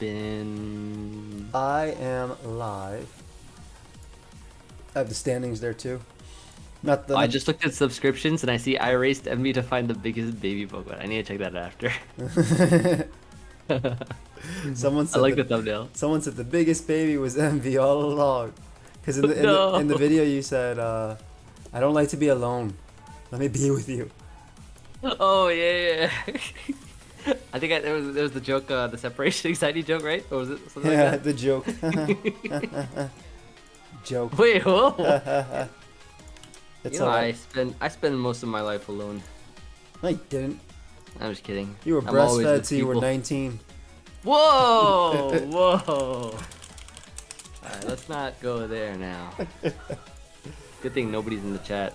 spin. I am live. I have the standings there too. Not the. I just looked at subscriptions and I see I raced Emmy to find the biggest baby Pokemon. I need to check that after. Someone I said like the thumbnail. Someone said the biggest baby was Envy all along. Because in the, No. in the video you said, I don't like to be alone. Let me be with you. Oh yeah. I think there was the joke, the separation anxiety joke, right? Or was it something Yeah, like the joke. Joke. that? Wait, whoa. It's You know, alright. I spend most of my life alone. No, you didn't. I'm just kidding. You were I'm always breastfed with till you were people. 19. Whoa! Whoa! Alright, let's not go there now. Good thing nobody's in the chat.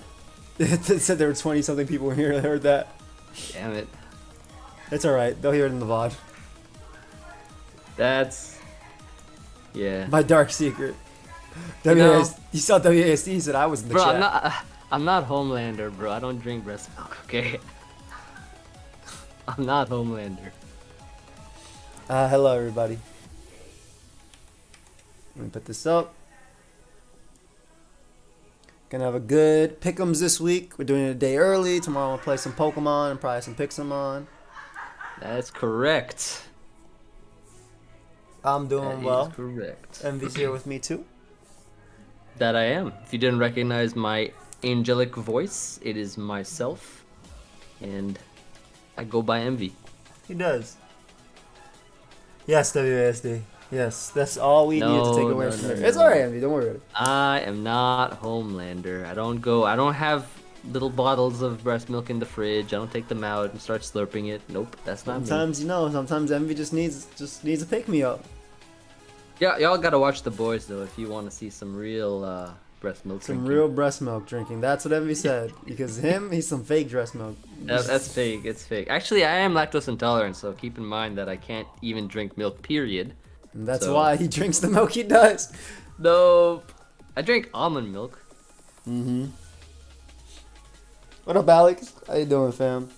It said there were 20 something people here that heard that. Damn it. It's alright. They'll hear it in the VOD. That's... Yeah. My dark secret. You know- You saw WASD, he said I was in the Bro, chat. I'm not Homelander, bro. I don't drink breast milk, okay? I'm not Homelander. Hello, everybody. Let me put this up. Gonna have a good pick'ems this week. We're doing it a day early. Tomorrow we'll play some Pokemon and probably some Pixelmon. That's correct. I'm doing That is well. correct. Envy's here with me too. That I am. If you didn't recognize my angelic voice, it is myself. And I go by Envy. He does. Yes, WASD. Yes, that's all we need to take away from there. It's alright, Envy. Don't worry about it. I am not Homelander. I don't have little bottles of breast milk in the fridge. I don't take them out and start slurping it. Nope, that's not me. Sometimes, sometimes Envy just needs a pick-me-up. Yeah, y'all gotta watch The Boys though if you want to see some real breast milk. Some drinking. real breast milk drinking. That's what Envy said. Because he's some fake breast milk. That's fake. It's fake. Actually, I am lactose intolerant, so keep in mind that I can't even drink milk. Period. And that's So- why he drinks the milk he does. Nope. I drink almond milk. Mm-hmm. What up, Alex? How you doing, fam?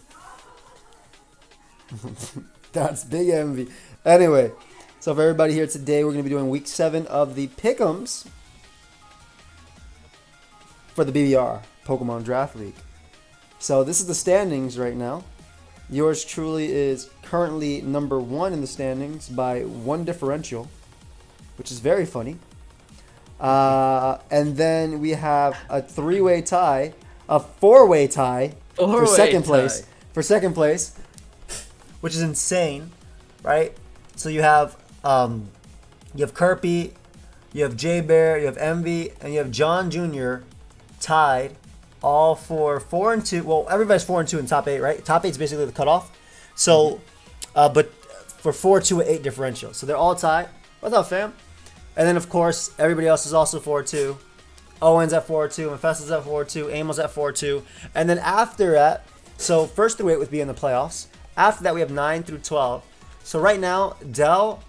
That's big envy. Anyway, so for everybody here today, we're going to be doing week 7 of the pick'ems for the BBR Pokemon Draft League. So this is the standings right now. Yours truly is currently number 1 in the standings by 1 differential, which is very funny. And then we have a 3-way tie, a 4-way tie for second place. For second place, which is insane, right? So you have Kirby, you have J Bear, you have Envy, and you have John Jr. tied, all for 4 and 2. Well, everybody's 4 and 2 in top 8, right? Top 8 is basically the cutoff. So, but for 4, 2, and 8 differential, so they're all tied. What's up, fam? And then of course everybody else is also 4-2. Owen's at 4-2, Mephisto's at 4-2, Amel's at 4-2, and then after that, so first 3 would be in the playoffs. After that, we have 9 through 12. So right now, Dell,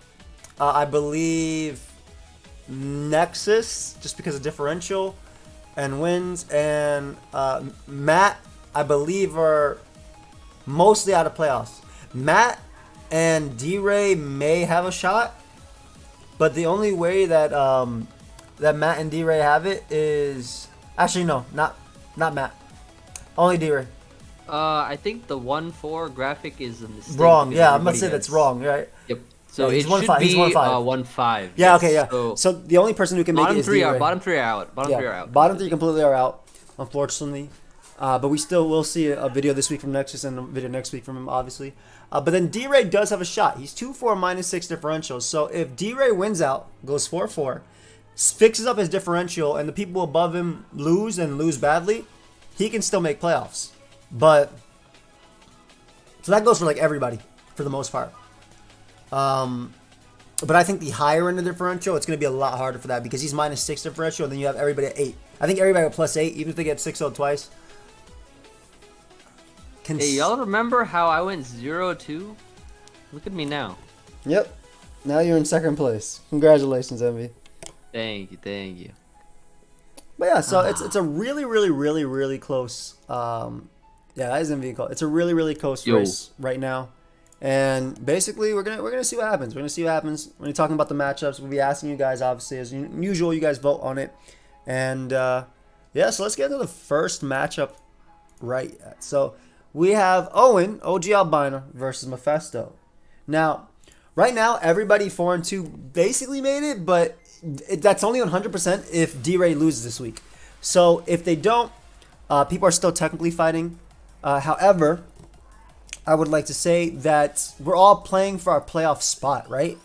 I believe Nexus, just because of differential and wins, and Matt, I believe, are mostly out of playoffs. Matt and D-Ray may have a shot, but the only way that that Matt and D-Ray have it is... Actually, no, not Matt. Only D-Ray. I think the 1-4 graphic is a mistake. Wrong, yeah, I'm everybody about to say that's wrong, right? Yep. So Yeah, it he's should 1-5, be he's 1-5. 1-5. Yeah, yes. okay, yeah. So the only person who can make it is D-Ray. Bottom three are out. Bottom three are out. Bottom 3 completely are out, unfortunately. But we still will see a video this week from Nexus and a video next week from him, obviously. But then D-Ray does have a shot. He's 2-4 minus 6 differentials. So if D-Ray wins out, goes 4-4, fixes up his differential, and the people above him lose and lose badly, he can still make playoffs. But so that goes for like everybody for the most part. But I think the higher end of the differential, it's going to be a lot harder for that because he's minus 6 differential, and then you have everybody at 8. I think everybody at plus 8, even if they get 6-0 twice. Hey, y'all remember how I went 0-2? Look at me now. Yep. Now you're in second place. Congratulations, Envy. Thank you, thank you. But yeah, so it's a really close. Yeah, that is Envy call. It's a really close race right now. And basically, we're gonna see what happens. We're gonna see what happens. When you're talking about the matchups, we'll be asking you guys, obviously, as usual. You guys vote on it, and yeah. So let's get into the first matchup right. So we have Owen, OG Albino versus Mephisto. Now, right now, everybody 4-2 basically made it, but that's only 100% if D-Ray loses this week. So if they don't, people are still technically fighting. However, I would like to say that we're all playing for our playoff spot, right?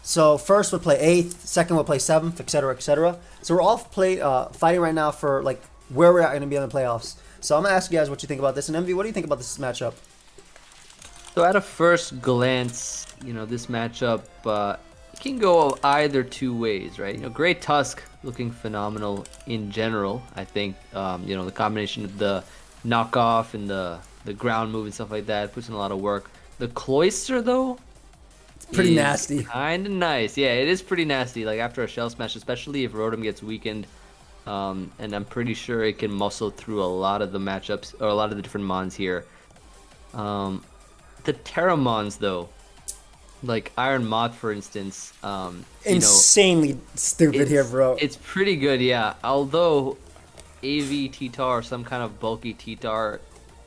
So first we'll play 8th, second we'll play 7th, etc., etc. So we're all fighting right now for like where we're going to be in the playoffs. So I'm gonna ask you guys what you think about this. And MV, what do you think about this matchup? So at a first glance, this matchup can go either two ways, right? Great Tusk looking phenomenal in general. I think the combination of the knockoff and the ground move and stuff like that puts in a lot of work. The Cloyster though, it's pretty nasty. Kind of nice. Yeah, it is pretty nasty. Like after a shell smash, especially if Rotom gets weakened. And I'm pretty sure it can muscle through a lot of the matchups or a lot of the different mons here. The Terramons though, like Iron Moth for instance, insanely stupid here, bro. It's pretty good, yeah. Although AV T-Tar or some kind of bulky T-Tar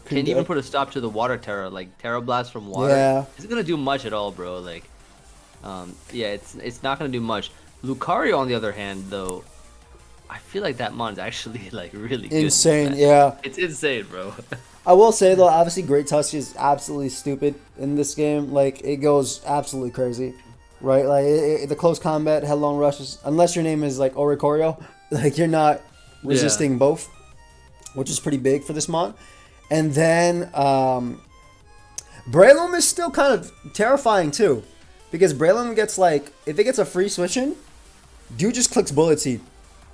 can even put a stop to the Water Terra, like Terra Blast from water. Yeah. It's gonna do much at all, bro. Like, yeah, it's not gonna do much. Lucario on the other hand, though, I feel like that mon's actually like really good. Insane, yeah. It's insane, bro. I will say though, obviously Great Tusk is absolutely stupid in this game. Like it goes absolutely crazy, right? Like the close combat, headlong rushes, unless your name is like Oricorio, like you're not resisting both, which is pretty big for this mon. And then Breloom is still kind of terrifying too, because Breloom gets like, if it gets a free switch in, dude just clicks Bullet Seed.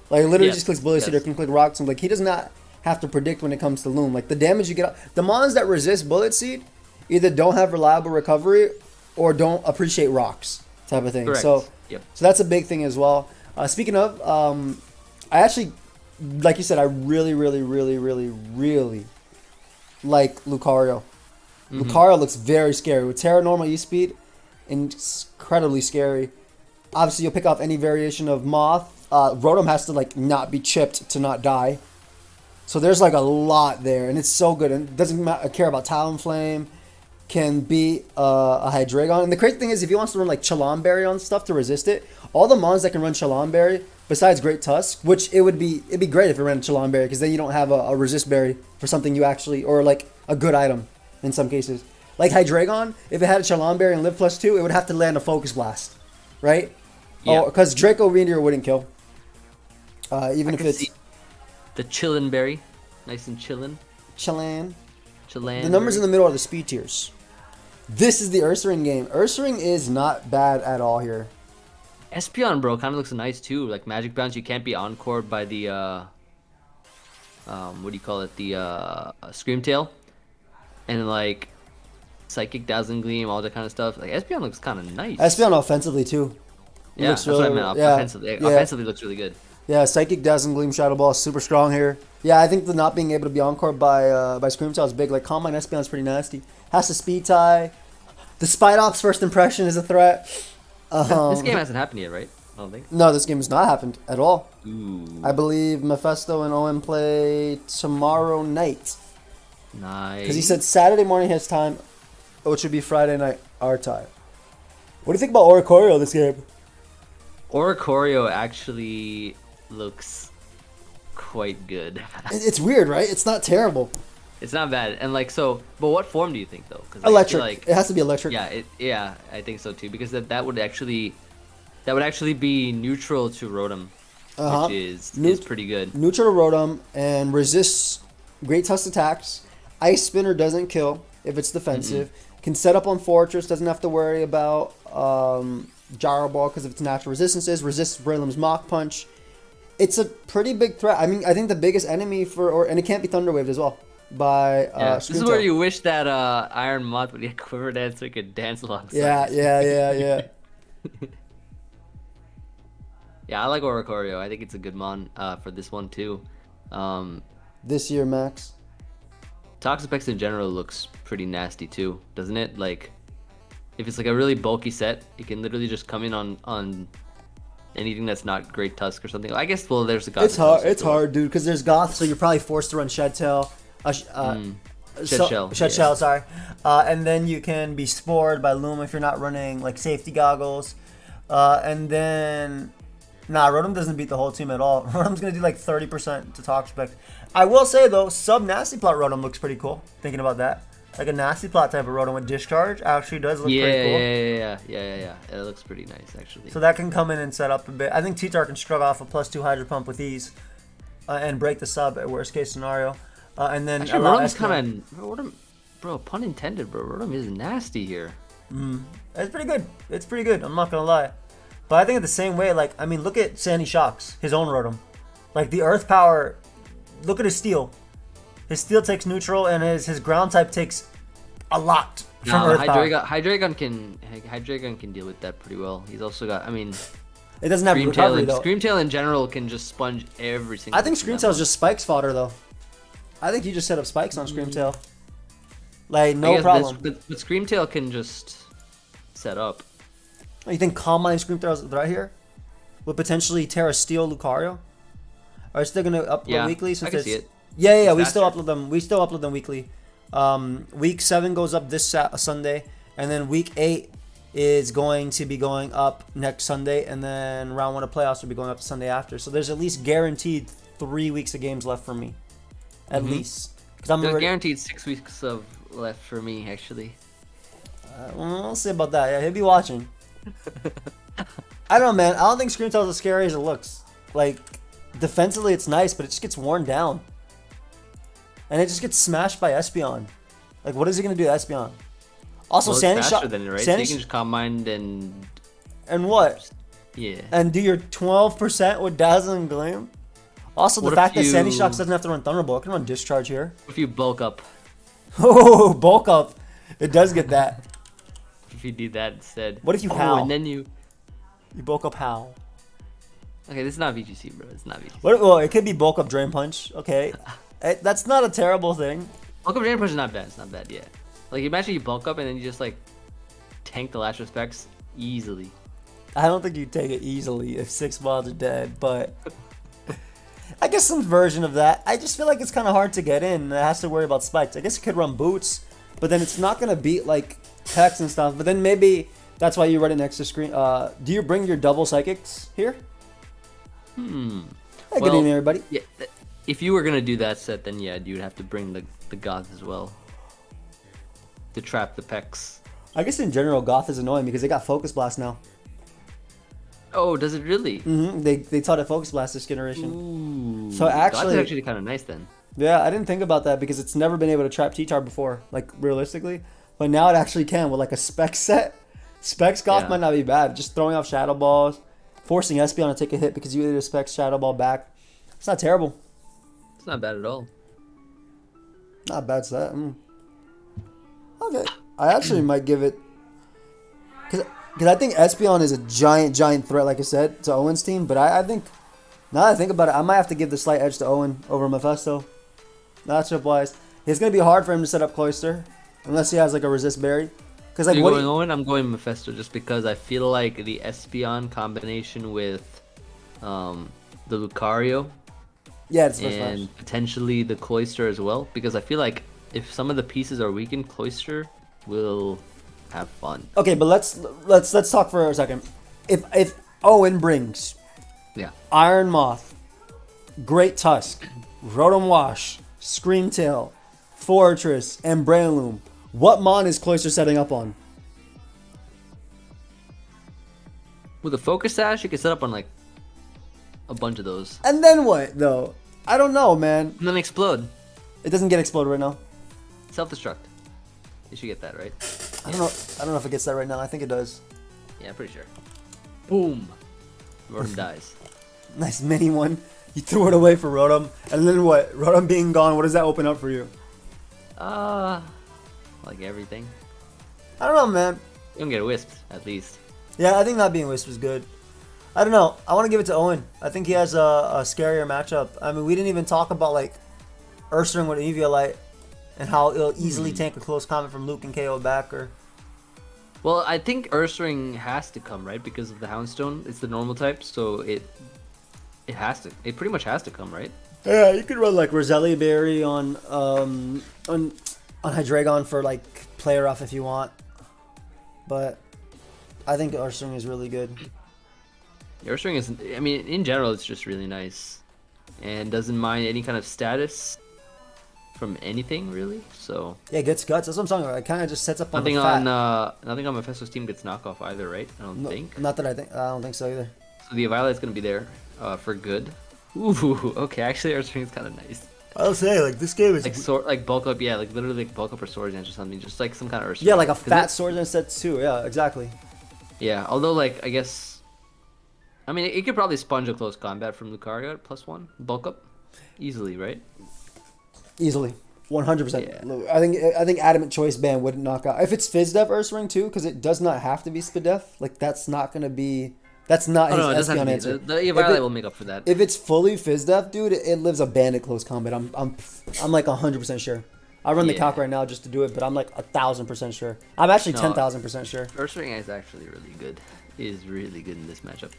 Like literally just clicks Bullet Seed or can click Rock Tomb. Like he does not have to predict when it comes to Loom. Like the damage you get, the mons that resist Bullet Seed either don't have reliable recovery or don't appreciate rocks type of thing. Correct. So that's a big thing as well. Speaking of, I actually, like you said, I really like Lucario. Lucario looks very scary. With Terra Normal E-Speed, incredibly scary. Obviously, you'll pick off any variation of Moth. Rotom has to like not be chipped to not die. So there's like a lot there, and it's so good. And doesn't care about Talonflame. Can beat a Hydreigon. And the crazy thing is, if he wants to run like Chalanberry on stuff to resist it, all the mons that can run Chalanberry, besides Great Tusk, which it'd be great if it ran Chalanberry, because then you don't have a resist berry for something you actually, or like a good item in some cases. Like Hydreigon, if it had a Chalanberry and Live +2, it would have to land a Focus Blast, right? Yeah. Because Draco Reindeer wouldn't kill. Even if it's the Chillin Berry, nice and chillin'. Chalan. Chalan. The numbers in the middle are the speed tiers. This is the Ursaring game. Ursaring is not bad at all here. Espeon, bro, kind of looks nice too. Like Magic Bounce, you can't be encored by the what do you call it? The Screamtail, and like Psychic Dazzling Gleam, all that kind of stuff. Like Espeon looks kind of nice. Espeon offensively too. Yeah, that's what I meant. Offensively looks really good. Yeah, Psychic Dazzling Gleam Shadow Ball is super strong here. Yeah, I think the not being able to be encored by Screamtail is big. Like Calm Mind Espeon is pretty nasty. Has to speed tie. The Spidops first impression is a threat. This game hasn't happened yet, right? I don't think. No, this game has not happened at all. Ooh. I believe Mephisto and Owen play tomorrow night. Nice. Because he said Saturday morning his time, which would be Friday night our time. What do you think about Oricorio this game? Oricorio actually looks quite good. It's weird, right? It's not terrible. It's not bad, and like so. But what form do you think though? Cause, electric. Like, it has to be electric. Yeah, I think so too. Because that would actually be neutral to Rotom, which is pretty good. Neutral to Rotom and resists Great Tusk attacks. Ice Spinner doesn't kill if it's defensive. Can set up on Fortress. Doesn't have to worry about Gyro Ball because of its natural resistances. Resists Breloom's Mach Punch. It's a pretty big threat. I mean, I think the biggest enemy and it can't be Thunder Waved as well. By this is where you wish that Iron Moth would get Quiver Dance so he could dance alongside. Yeah. Yeah, I like Oricorio. I think it's a good mon for this one too. This year, Max. Toxapex in general looks pretty nasty too, doesn't it? Like, if it's like a really bulky set, it can literally just come in on anything that's not Great Tusk or something. I guess, well, there's a Goth. It's hard, dude, because there's Goth, so you're probably forced to run Shed Tail. Shed Shell, sorry. And then you can be spored by Loom if you're not running like safety goggles. And then, nah, Rotom doesn't beat the whole team at all. Rotom's gonna do like 30% to Toxapex. I will say though, sub Nasty Plot Rotom looks pretty cool. Thinking about that, like a Nasty Plot type of Rotom with Discharge actually does look pretty cool. Yeah. It looks pretty nice actually. So that can come in and set up a bit. I think T-Tar can shrug off a +2 Hydro Pump with ease, and break the sub at worst case scenario. And then actually, Rotom's kind of, bro, pun intended, bro. Rotom is nasty here. It's pretty good. It's pretty good. I'm not gonna lie. But I think the same way, like, I mean, look at Sandy Shocks, his own Rotom. Like the Earth Power, look at his Steel. His Steel takes neutral, and his Ground type takes a lot from Earth Power. Hydreigon can deal with that pretty well. He's also got, I mean, it doesn't have recovery though. Screamtail in general can just sponge every single. I think Screamtail's just Spikes fodder though. I think you just set up spikes on Screamtail. Like, no problem. But Screamtail can just set up. Oh, you think Calm Mind Screamtail's right here? With potentially Terra Steel Lucario? Are you still going to upload weekly? Since I can see it. Yeah, we still upload them. We still upload them weekly. Week 7 goes up this Sunday. And then week 8 is going to be going up next Sunday. And then round 1 of playoffs will be going up the Sunday after. So there's at least guaranteed 3 weeks of games left for me. At least, because I'm guaranteed 6 weeks of left for me actually. We'll see about that. Yeah, he'll be watching. I don't know, man. I don't think Screamtail's as scary as it looks. Like, defensively, it's nice, but it just gets worn down, and it just gets smashed by Espeon. Like, what is he gonna do to Espeon? Also, Sandy Shot. Than it, right? So you can just Calm Mind and what? Yeah. And do your 12% with Dazzling Gleam. Also, the fact that Sandy Shocks doesn't have to run Thunderbolt. I can run Discharge here. If you bulk up. Oh, bulk up. It does get that. If you do that instead. What if you howl? And then you bulk up howl. Okay, this is not VGC, bro. It's not VGC. Well, it could be bulk up Drain Punch. Okay. That's not a terrible thing. Bulk up Drain Punch is not bad. It's not bad, yeah. Like, imagine you bulk up and then you just, like, tank the last respects easily. I don't think you take it easily if 6 balls are dead, but... I guess some version of that. I just feel like it's kind of hard to get in. And it has to worry about spikes. I guess it could run Boots, but then it's not going to beat like Hex and stuff. But then maybe that's why you run an extra screen. Do you bring your double Psychics here? Hey, good evening, everybody. Yeah, if you were going to do that set, then yeah, you would have to bring the Goth as well to trap the Pex. I guess in general, Goth is annoying because they got Focus Blast now. Oh, does it really? They taught it Focus Blast this generation. Ooh, so actually, that's actually kind of nice then. Yeah, I didn't think about that because it's never been able to trap T-Tar before, like realistically. But now it actually can with like a Specs set. Specs Goth might not be bad. Just throwing off Shadow Balls, forcing Espeon to take a hit because you either Specs Shadow Ball back. It's not terrible. It's not bad at all. Not a bad set. Okay, I actually might give it because I think Espeon is a giant threat, like I said, to Owen's team. But I think, now that I think about it, I might have to give the slight edge to Owen over Mephisto. Matchup-wise. It's going to be hard for him to set up Cloyster, unless he has like a Resist Berry. Because like, you're going Owen, I'm going Mephisto, just because I feel like the Espeon combination with the Lucario and potentially the Cloyster as well. Because I feel like if some of the pieces are weakened, Cloyster will... have fun. Okay, but let's talk for a second. If Owen brings Iron Moth, Great Tusk, Rotom Wash, Screamtail, Fortress, and Breloom, what mon is Cloyster setting up on? With a Focus Sash, you can set up on like a bunch of those. And then what though? I don't know, man. And then Explode. It doesn't get Explode right now. Self-destruct. You should get that, right? I don't know if it gets that right now. I think it does. Yeah, I'm pretty sure. Boom. Rotom dies. Nice mini one. You threw it away for Rotom. And then what? Rotom being gone, what does that open up for you? Like everything. I don't know, man. You don't get Wisp, at least. Yeah, I think not being Wisp is good. I don't know. I want to give it to Owen. I think he has a scarier matchup. I mean, we didn't even talk about like Ursaring with Eviolite and how it'll easily tank a close comment from Luke and KO back. Or Well, I think Ursaring has to come, right? Because of the Houndstone. It's the normal type, so it has to. It pretty much has to come, right? Yeah, you could run like Roselia Berry on Hydreigon for like player off if you want. But I think Ursaring is really good. Ursaring is. I mean, in general, it's just really nice, and doesn't mind any kind of status from anything really. So Yeah, gets guts. That's what I'm talking about. It kind of just sets up on nothing the fat. on nothing on Mephisto's team gets knockoff either, right? I don't No, think. not that I think. I don't think so either. So the Violet's gonna be there for good. Ooh, okay. Actually, Ursaring is kind of nice. I'll say like this game is Like like bulk up, yeah, like literally like bulk up or Swords Dance or something, just like some kind of Ursaring. yeah, like a 'Cause fat sword and set too. Yeah, exactly. yeah, although like I guess, I mean it could probably sponge a close combat from Lucario at +1 bulk up, easily, right? Easily. 100%. Yeah. I think Adamant Choice Band wouldn't knock out. If it's Fizdef Ursaring too, because it does not have to be Spidef. Like that's not gonna be. That's not Oh no, it his doesn't Espeon have to answer. be. The Violet will make up for that. If it's fully Fizdef, dude, it lives a bandit close combat. I'm like 100% sure. I run the Yeah. calc right now just to do it, but I'm like 1,000% sure. I'm actually No. 10,000% sure. Ursaring is actually really good. Is really good in this matchup.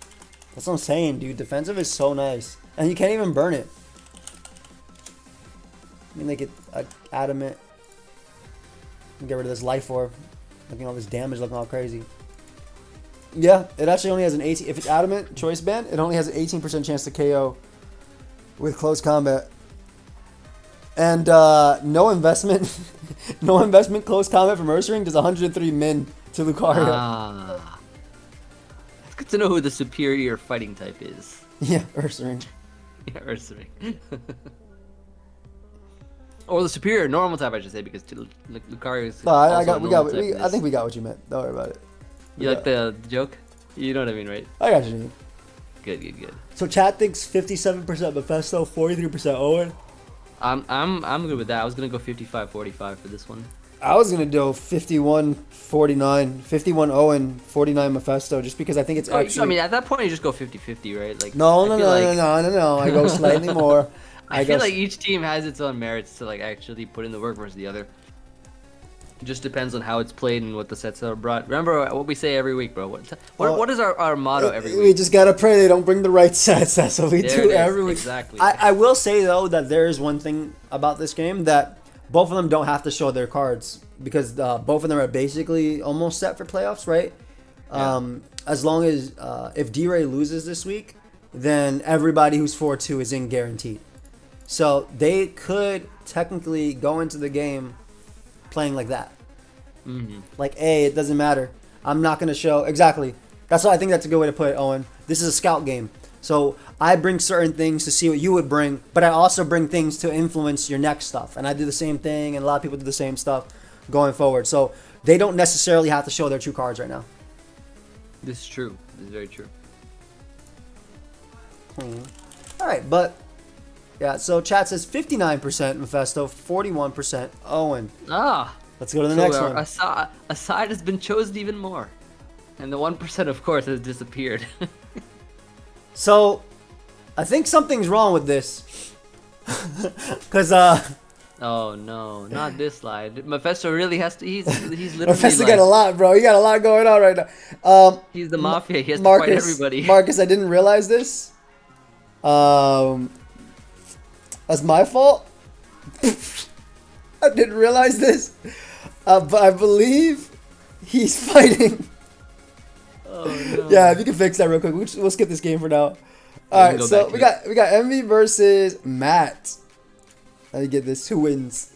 That's what I'm saying, dude. Defensive is so nice, and you can't even burn it. I mean, they get adamant. Get rid of this life orb, looking all this damage, looking all crazy. Yeah, it actually only has an 18. If it's adamant choice band, it only has an 18% chance to KO with close combat. And no investment, no investment close combat from Ursaring does 103 min to Lucario. Ah, it's good to know who the superior fighting type is. Yeah, Ursaring. Yeah, Ursaring. Or the superior normal type, I should say, because Lucario is. No, I think we. we got what you meant. Don't worry about it. You like the joke? You know what I mean, right? I got you. Good, good, good. So chat thinks 57% Mephisto, 43% Owen. I'm good with that. I was gonna go 55-45 for this one. I was gonna do 51-49, 51 Owen, 49 Mephisto, just because I think it's actually. I mean, at that point, you just go 50-50, right? Like No. I I go slightly more. I feel like each team has its own merits to like actually put in the work versus the other. It just depends on how it's played and what the sets are brought. Remember what we say every week, bro. What is our motto every week? We just gotta pray they don't bring the right sets. That's what we do every week. Exactly. I will say though that there is one thing about this game that both of them don't have to show their cards because both of them are basically almost set for playoffs, right? Yeah. As long as if D-Ray loses this week, then everybody who's 4-2 is in guaranteed. So they could technically go into the game playing like that. Mm-hmm. Like, hey, it doesn't matter. I'm not going to show. Exactly. That's why I think that's a good way to put it, Owen. This is a scout game. So I bring certain things to see what you would bring, but I also bring things to influence your next stuff. And I do the same thing, and a lot of people do the same stuff going forward. So they don't necessarily have to show their true cards right now. This is true. This is very true. All right, but yeah, so chat says 59% Mephisto, 41% Owen. Ah. Let's go to the next one. A side has been chosen even more. And the 1%, of course, has disappeared. So, I think something's wrong with this. Because, Oh no, not this slide. Mephisto really has to. He's literally. Mephisto like, got a lot, bro. You got a lot going on right now. He's the mafia. He has Marcus, to fight everybody. Marcus, I didn't realize this. That's my fault. I didn't realize this. But I believe he's fighting. Oh no. Yeah, if you can fix that real quick, we'll skip this game for now. All right, so we got Envy versus Matt. Let me get this. Who wins?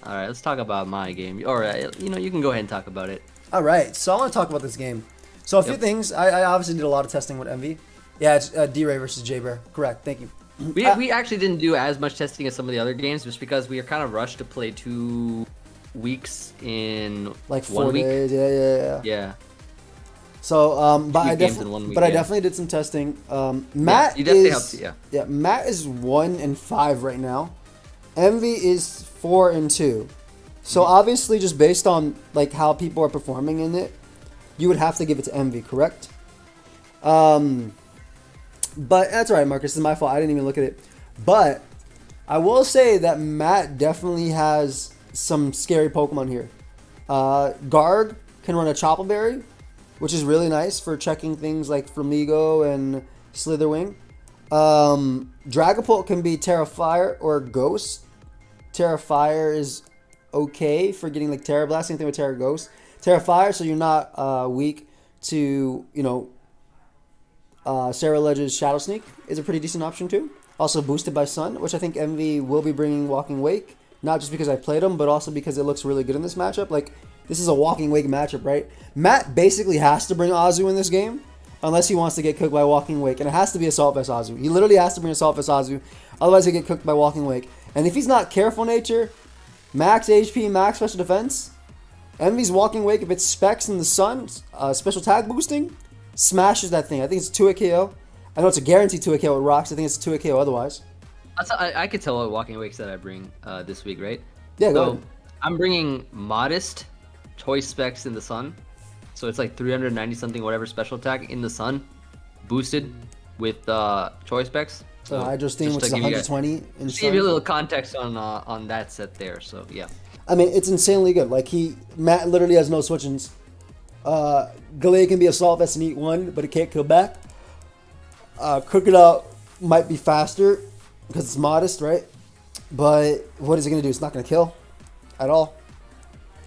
All right, let's talk about my game. Or you can go ahead and talk about it. All right, so I want to talk about this game. So a few things. I obviously did a lot of testing with Envy. Yeah, it's D-Ray versus J-Bear. Correct. Thank you. We actually didn't do as much testing as some of the other games, just because we are kind of rushed to play 2 weeks in Like 1 4 week. days. Yeah. Yeah. So, but Few I games in 1 week, I yeah. definitely did some testing. Matt you definitely is helped, yeah. Matt is 1-5 right now. Envy is 4-2. So obviously, just based on like how people are performing in it, you would have to give it to Envy, correct? But that's all right, Marcus. This is my fault. I didn't even look at it. But I will say that Matt definitely has some scary Pokemon here. Garg can run a Chopple Berry, which is really nice for checking things like Flamigo and Slitherwing. Dragapult can be Terra Fire or Ghost. Terra Fire is okay for getting like Terra Blast. Same thing with Terra Ghost. Terra Fire, so you're not weak to, Sarah Ledge's Shadow Sneak is a pretty decent option too. Also boosted by Sun, which I think MV will be bringing Walking Wake. Not just because I played him, but also because it looks really good in this matchup. Like, this is a Walking Wake matchup, right? Matt basically has to bring Azu in this game, unless he wants to get cooked by Walking Wake. And it has to be Assault Vest Azu. He literally has to bring Assault Vest Azu, otherwise he'll get cooked by Walking Wake. And if he's not careful nature, max HP, max special defense, MV's Walking Wake, if it's specs in the Sun, special tag boosting, smashes that thing. I think it's 2-hit KO. I know it's a guaranteed 2-hit KO with Rocks. I think it's a 2-hit KO otherwise. I could tell what Walking Wakes that I bring this week, right? Yeah, go ahead. I'm bringing Modest Choice Specs in the Sun. So it's like 390 something whatever special attack in the Sun, boosted with Choice Specs. So Hydro Steam, which is 120 in Sun. Give you a little context on that set there. So yeah. I mean, it's insanely good. Like Matt literally has no switch-ins. Galea can be Assault Vest and eat one, but it can't kill back. Cook It Out might be faster because it's Modest, right? But what is it going to do? It's not going to kill at all.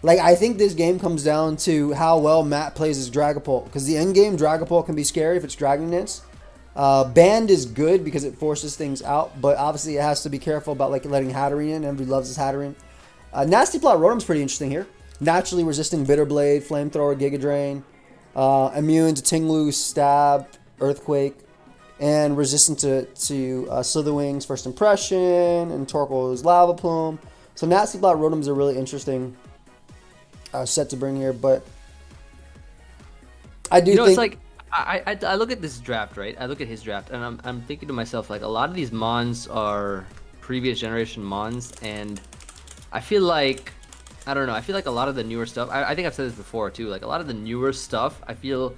Like, I think this game comes down to how well Matt plays his Dragapult. Because the end game Dragapult can be scary if it's Dragon Dance. Band is good because it forces things out. But obviously it has to be careful about like letting Hatterene in. Everybody loves his Hatterene. Nasty Plot Rotom's pretty interesting here. Naturally resisting Bitter Blade, Flamethrower, Giga Drain. Immune to Tinglu, Stab, Earthquake. And resistant to Slitherwing's First Impression and Torkoal's Lava Plume. So Nasty Plot Rotom's a really interesting set to bring here, but I do think it's like I look at this draft, right? I look at his draft, and I'm thinking to myself, like, a lot of these Mons are previous generation Mons, and I feel like I don't know. I feel like a lot of the newer stuff. I think I've said this before too. Like a lot of the newer stuff, I feel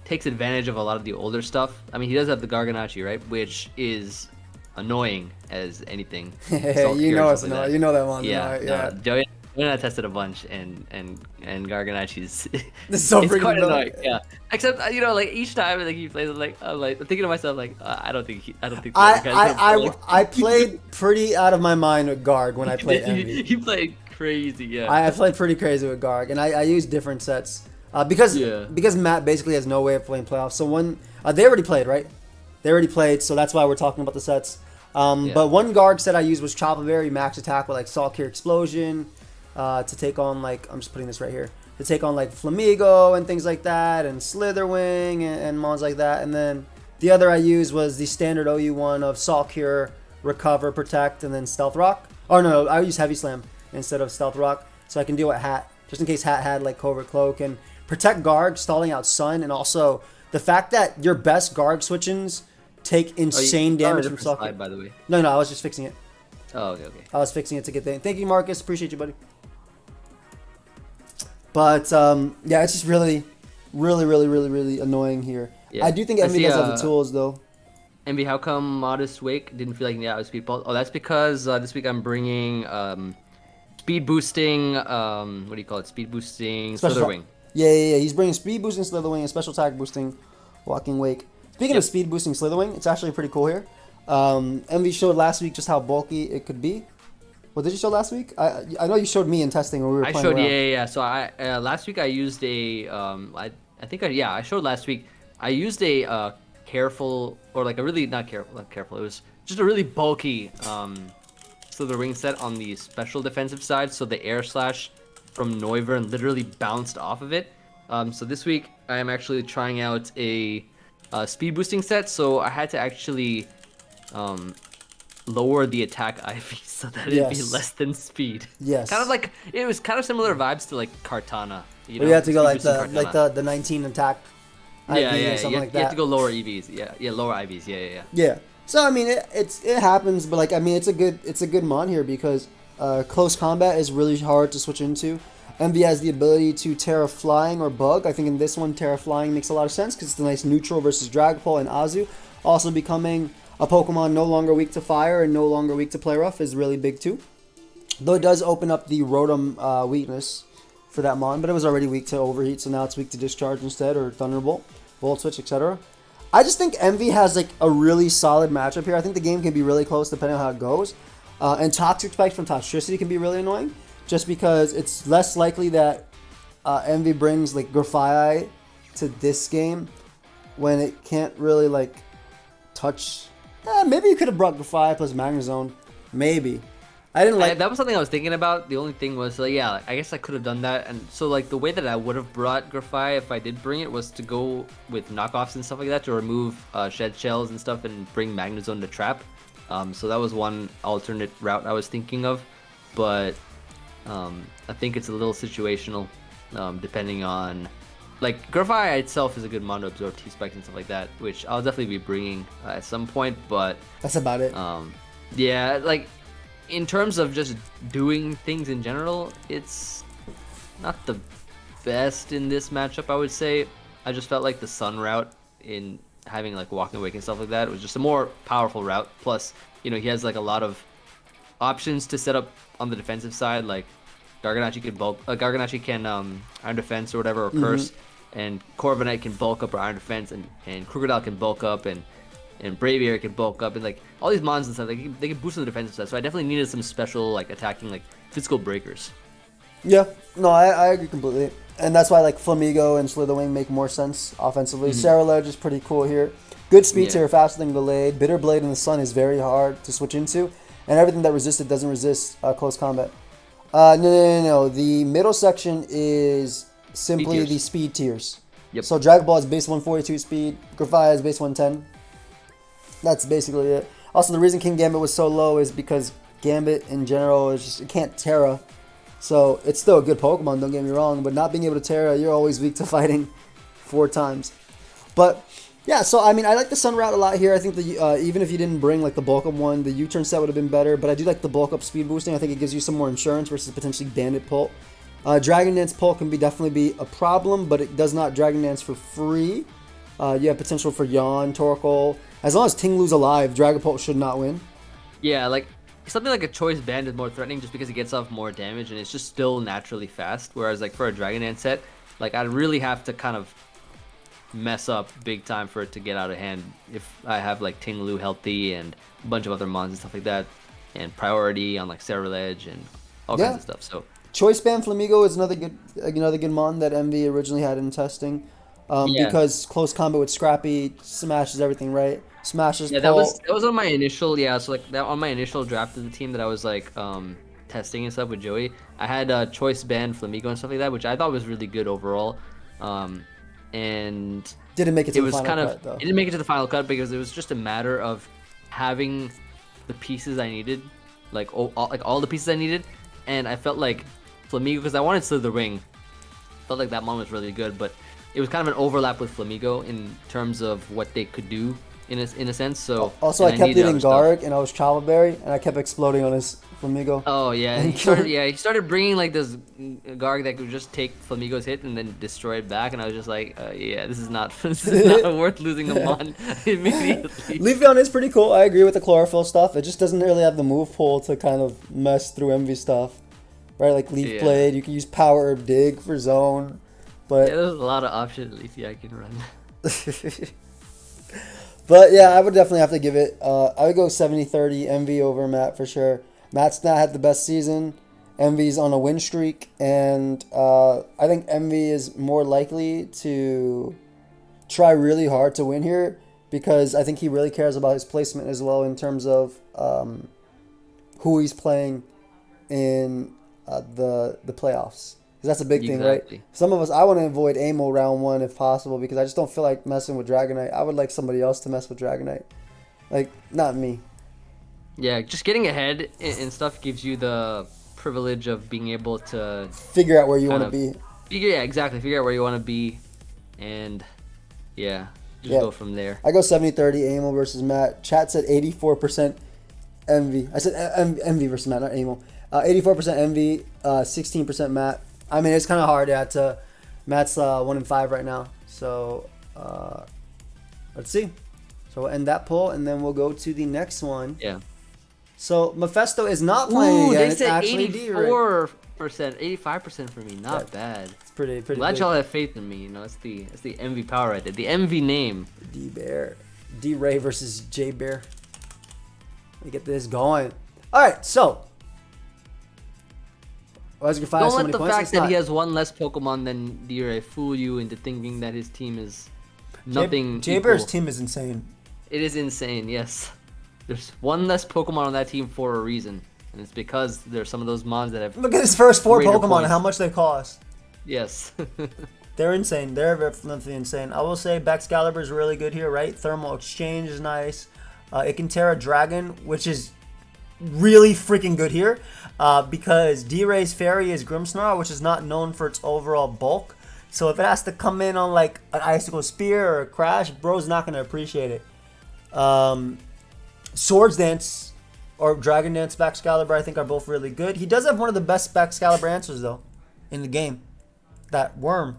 takes advantage of a lot of the older stuff. I mean, he does have the Garganachi, right? Which is annoying as anything. You know it's not. You know that one. Yeah. Joey and I tested a bunch, and Garganachi's this is so it's freaking quite annoying. Yeah. Except like each time like he plays, I'm thinking to myself like I don't think. I played pretty out of my mind with Garg when I played Envy. He played crazy. Yeah. I played pretty crazy with Garg, and I used different sets. Because Matt basically has no way of playing playoffs. So they already played, right? They already played, so that's why we're talking about the sets. But one Garg set I used was Chopple Berry max attack with like Saltcure Explosion to take on like I'm just putting this right here to take on like Flamigo and things like that, and Slitherwing and mons like that. And then the other I used was the standard OU one of Saltcure, Recover, Protect, and then Stealth Rock. Oh no, I used Heavy Slam instead of Stealth Rock, so I can deal with Hat just in case Hat had like Covert Cloak and Protect Garg, stalling out Sun, and also the fact that your best Garg switch-ins take insane damage from Saltcure. By the way. No, I was just fixing it. Oh, okay. I was fixing it to get there. Thank you, Marcus. Appreciate you, buddy. But yeah, it's just really annoying here. Yeah. I do think Envy does have the tools though. Envy, how come Modest Wake didn't feel like the out speed pulse? Oh, that's because this week I'm bringing speed boosting. What do you call it? Speed boosting Slitherwing. Yeah. He's bringing speed boosting Slitherwing and special attack boosting Walking Wake. Speaking of speed boosting Slitherwing, it's actually pretty cool here. Envy showed last week just how bulky it could be. What did you show last week? I know you showed me in testing when we were playing around. Yeah. So last week I used a I showed last week. I used a careful, or like a really not careful. It was just a really bulky Slitherwing set on the special defensive side. So the Air Slash from Noivern literally bounced off of it. So this week I am actually trying out a speed boosting set. So I had to actually lower the attack IV so that it'd be less than speed. Yes. Kind of like it was kind of similar vibes to like Kartana. You have to go like the 19 attack. Yeah. Something like that. You have to go lower EVs. Yeah, lower IVs. Yeah. So I mean, it happens, but like I mean, it's a good mon here because close combat is really hard to switch into. Envy has the ability to Terra Flying or Bug. I think in this one, Terra Flying makes a lot of sense because it's a nice neutral versus Dragapult and Azu. Also becoming a Pokemon no longer weak to fire and no longer weak to play rough is really big too. Though it does open up the Rotom weakness. for that mon, but it was already weak to overheat, so now it's weak to discharge instead, or thunderbolt, volt switch, etc. I just think Envy has like a really solid matchup here. I think the game can be really close depending on how it goes. And Toxic Spikes from Toxtricity can be really annoying, just because it's less likely that Envy brings like Grafai to this game when it can't really like touch. Maybe you could have brought Grafai plus Magnezone. Maybe. I didn't like. That was something I was thinking about. The only thing was, like, yeah, I guess I could have done that. And so, like, the way that I would have brought Grafai if I did bring it was to go with knockoffs and stuff like that to remove Shed Shells and stuff and bring Magnezone to trap. So that was one alternate route I was thinking of. But I think it's a little situational depending on. Like, Grafai itself is a good mon to absorb T-Spikes and stuff like that, which I'll definitely be bringing at some point. But that's about it. Yeah, like. In terms of just doing things in general, it's not the best in this matchup, I would say. I just felt like the Sun route in having like Walking Awake and stuff like that was just a more powerful route. Plus, you know, he has like a lot of options to set up on the defensive side. Like Garganacci can Garganacci can Iron Defense or whatever, or Curse, and Corviknight can bulk up or Iron Defense, and Crocodile can bulk up, and Braviary can bulk up, and like all these mons and stuff, they can boost on the defensive side. So I definitely needed some special like attacking like physical breakers. Yeah, no, I agree completely, and that's why like Flamigo and Slitherwing make more sense offensively. Cerulege is pretty cool here. Good speed tier, faster than Gallade. Bitter Blade in the Sun is very hard to switch into, and everything that resisted doesn't resist close combat. No. The middle section is simply the speed tiers. Yep. So Dragon Ball is base 142 speed. Grafai is base 110. That's basically it. Also, the reason King Gambit was so low is because Gambit in general is just, it can't Terra. So it's still a good Pokemon, don't get me wrong, but not being able to Terra, you're always weak to fighting 4 times. But yeah, so I mean, I like the Sun route a lot here. I think even if you didn't bring like the bulk up one, the U-turn set would have been better. But I do like the bulk up speed boosting. I think it gives you some more insurance versus potentially Bandit Pult. Dragon Dance Pult can definitely be a problem, but it does not Dragon Dance for free. You have potential for Yawn, Torkoal. As long as Tinglu's alive, Dragapult should not win. Yeah, like something like a Choice Band is more threatening just because it gets off more damage and it's just still naturally fast. Whereas like for a Dragon Dance set, like I'd really have to kind of mess up big time for it to get out of hand if I have like Tinglu healthy and a bunch of other mons and stuff like that, and priority on like Cerulege and all kinds of stuff. So Choice Band Flamigo is another good mon that MV originally had in testing. Because close combat with Scrappy smashes everything, right? Smashes. Yeah, that was on my initial so like that on my initial draft of the team that I was like testing and stuff with Joey. I had Choice Band Flamigo and stuff like that, which I thought was really good overall. And didn't make it to the final cut, though. It didn't make it to the final cut because it was just a matter of having the pieces I needed, like all the pieces I needed, and I felt like Flamigo, because I wanted Slitherwing, felt like that mon was really good, but it was kind of an overlap with Flamigo in terms of what they could do in a sense. So also I kept eating Garg and I was Travel Berry and I kept exploding on his Flamigo. Oh yeah, he started bringing like this Garg that could just take Flamigo's hit and then destroy it back, and I was just like, yeah, this is not worth losing a mon immediately. Leafeon is pretty cool. I agree with the Chlorophyll stuff. It just doesn't really have the move pool to kind of mess through MV stuff, right? Like Leaf Blade, you can use Power or Dig for Zone. But there's a lot of options at least I can run. But yeah, I would definitely have to give it. I would go 70-30 MV over Matt for sure. Matt's not had the best season. MV's on a win streak, and I think MV is more likely to try really hard to win here because I think he really cares about his placement as well in terms of who he's playing in the playoffs. Because that's a big thing, right? Some of us, I want to avoid Amo round 1 if possible because I just don't feel like messing with Dragonite. I would like somebody else to mess with Dragonite. Like, not me. Yeah, just getting ahead and stuff gives you the privilege of being able to figure out where you want to be. Yeah, exactly. Figure out where you want to be, and go from there. I go 70-30 Amo versus Matt. Chat said 84% MV. I said MV versus Matt, not Amo. 84% MV, 16% Matt. I mean, it's kind of hard. Matt's 1-5 right now. So let's see. So we'll end that poll, and then we'll go to the next one. Yeah. So Mephisto is not playing again. They said 84 85% for me. Not bad. It's pretty Glad big. y'all have faith in me. You know, that's the MV power right there. The MV name. D-Bear. D-Ray versus J-Bear. Let me get this going. All right, so. Don't let the fact that he has one less Pokemon than D-Ray fool you into thinking that his team is nothing. J-Bear's team is insane. It is insane, yes. There's one less Pokemon on that team for a reason. And it's because there's some of those mons that have... Look at his first 4 greater Pokemon and points. how much they cost. Yes. They're insane. They're definitely insane. I will say Baxcalibur is really good here, right? Thermal Exchange is nice. It can Terra Dragon, which is really freaking good here. Because D-Ray's Fairy is Grimmsnarl, which is not known for its overall bulk. So if it has to come in on like an Icicle Spear or a Crash, bro's not going to appreciate it. Swords Dance or Dragon Dance Baxcalibur I think are both really good. He does have one of the best Baxcalibur answers though in the game. That Worm.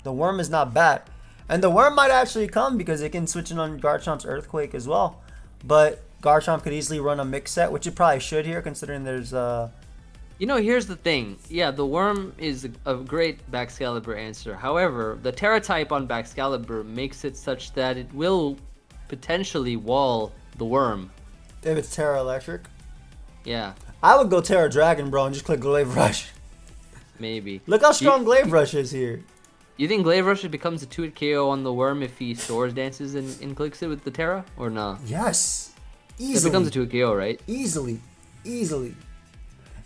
The Worm is not bad. And the Worm might actually come because it can switch in on Garchomp's Earthquake as well. But Garchomp could easily run a mix set, which it probably should here considering there's You know, here's the thing. Yeah, the Worm is a great Baxcalibur answer. However, the Terra type on Baxcalibur makes it such that it will potentially wall the Worm. if it's Terra Electric. Yeah, I would go Terra Dragon, bro, and just click Glaive Rush. maybe. Look how strong Glaive Rush is here. You think Glaive Rush becomes a 2-hit KO on the Worm if he Swords Dances and clicks it with the Terra? Or no? Yes. It Easily. becomes a 2-hit KO, right? Easily.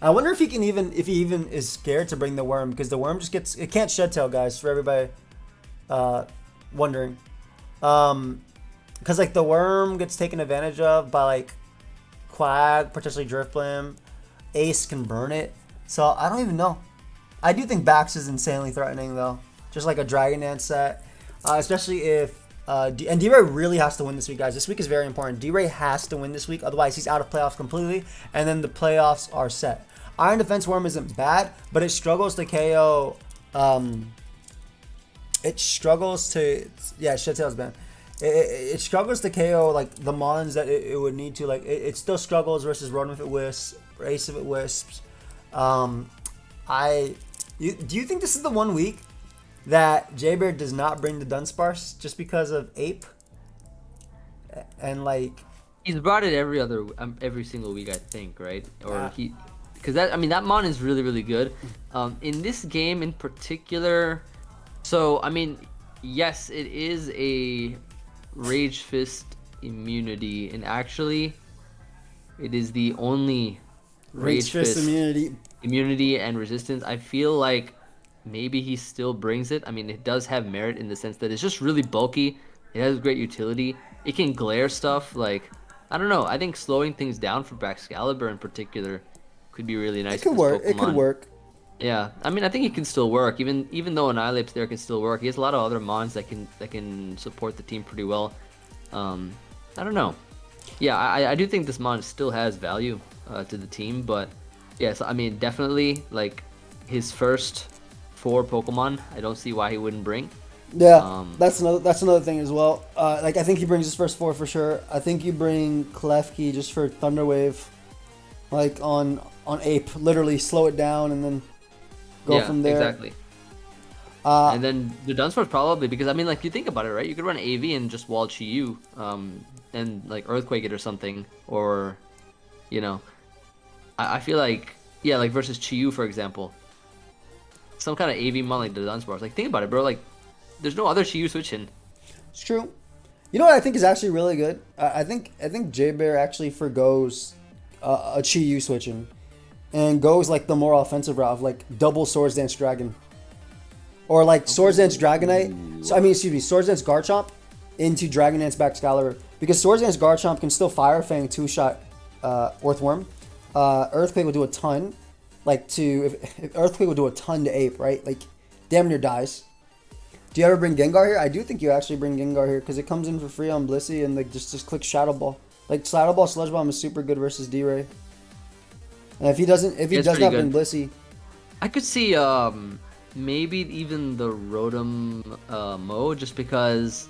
I wonder if he even is scared to bring the Worm, because the Worm just gets, it can't Shed Tail, guys, for everybody wondering. Because like the Worm gets taken advantage of by like Quag, potentially Drifblim, Ace can burn it. So I don't even know. I do think Bax is insanely threatening though, just like a Dragon Dance set, especially if and D-Ray really has to win this week, guys. This week is very important. D-Ray has to win this week, otherwise he's out of playoffs completely, and then the playoffs are set. Iron Defense Worm isn't bad, but it struggles to KO. It struggles to, yeah, Shed Tail's bad. It struggles to KO like the mons that it would need to. Like it still struggles versus Rotom if it wisps, or Ace if it wisps. Do you think this is the one week that J-Bear does not bring the Dunsparce just because of Ape? And like He's brought it every single week, I think, right? Or because that, I mean, that mon is really, really good. In this game in particular, so I mean, yes, it is a Rage Fist immunity, and actually, it is the only Rage Fist immunity and resistance. I feel like maybe he still brings it. I mean, it does have merit in the sense that it's just really bulky. It has great utility. It can glare stuff. Like, I don't know. I think slowing things down for Baxcalibur in particular could be really nice. It could work. It could work. Yeah, I mean, I think it can still work. Even though Annihilape's there, can still work. He has a lot of other mons that can support the team pretty well. I don't know. Yeah, I do think this mon still has value to the team, but yes, I mean, definitely like his first 4 Pokemon, I don't see why he wouldn't bring. Yeah, that's another thing as well. Like I think he brings his first 4 for sure. I think you bring Klefki just for Thunder Wave, like on Ape, literally slow it down and then go from there. Exactly. And then the Dunsparce probably, because I mean, like, you think about it, right? You could run AV and just wall Chi-Yu, and like Earthquake it or something, or, you know, I feel like, yeah, like versus Chi-Yu, for example, some kind of AV mon like the Dunsparce. Like, think about it, bro. Like, there's no other Chi-Yu switching. It's true. You know what I think is actually really good? I think J-Bear actually forgoes a Chi-Yu switching and goes like the more offensive route of like double Swords Dance Dragon. Or like Swords Dance Dragonite. So, I mean, excuse me, Swords Dance Garchomp into Dragon Dance Baxcalibur. Because Swords Dance Garchomp can still Fire Fang 2-shot Earthworm. Earthquake will do a ton. Like if Earthquake will do a ton to Ape, right? Like damn near dies. Do you ever bring Gengar here? I do think you actually bring Gengar here because it comes in for free on Blissey and like just click Shadow Ball. Like Shadow Ball Sludge Bomb is super good versus D-Ray. And if he does not bring Blissey, I could see maybe even the Rotom mode, just because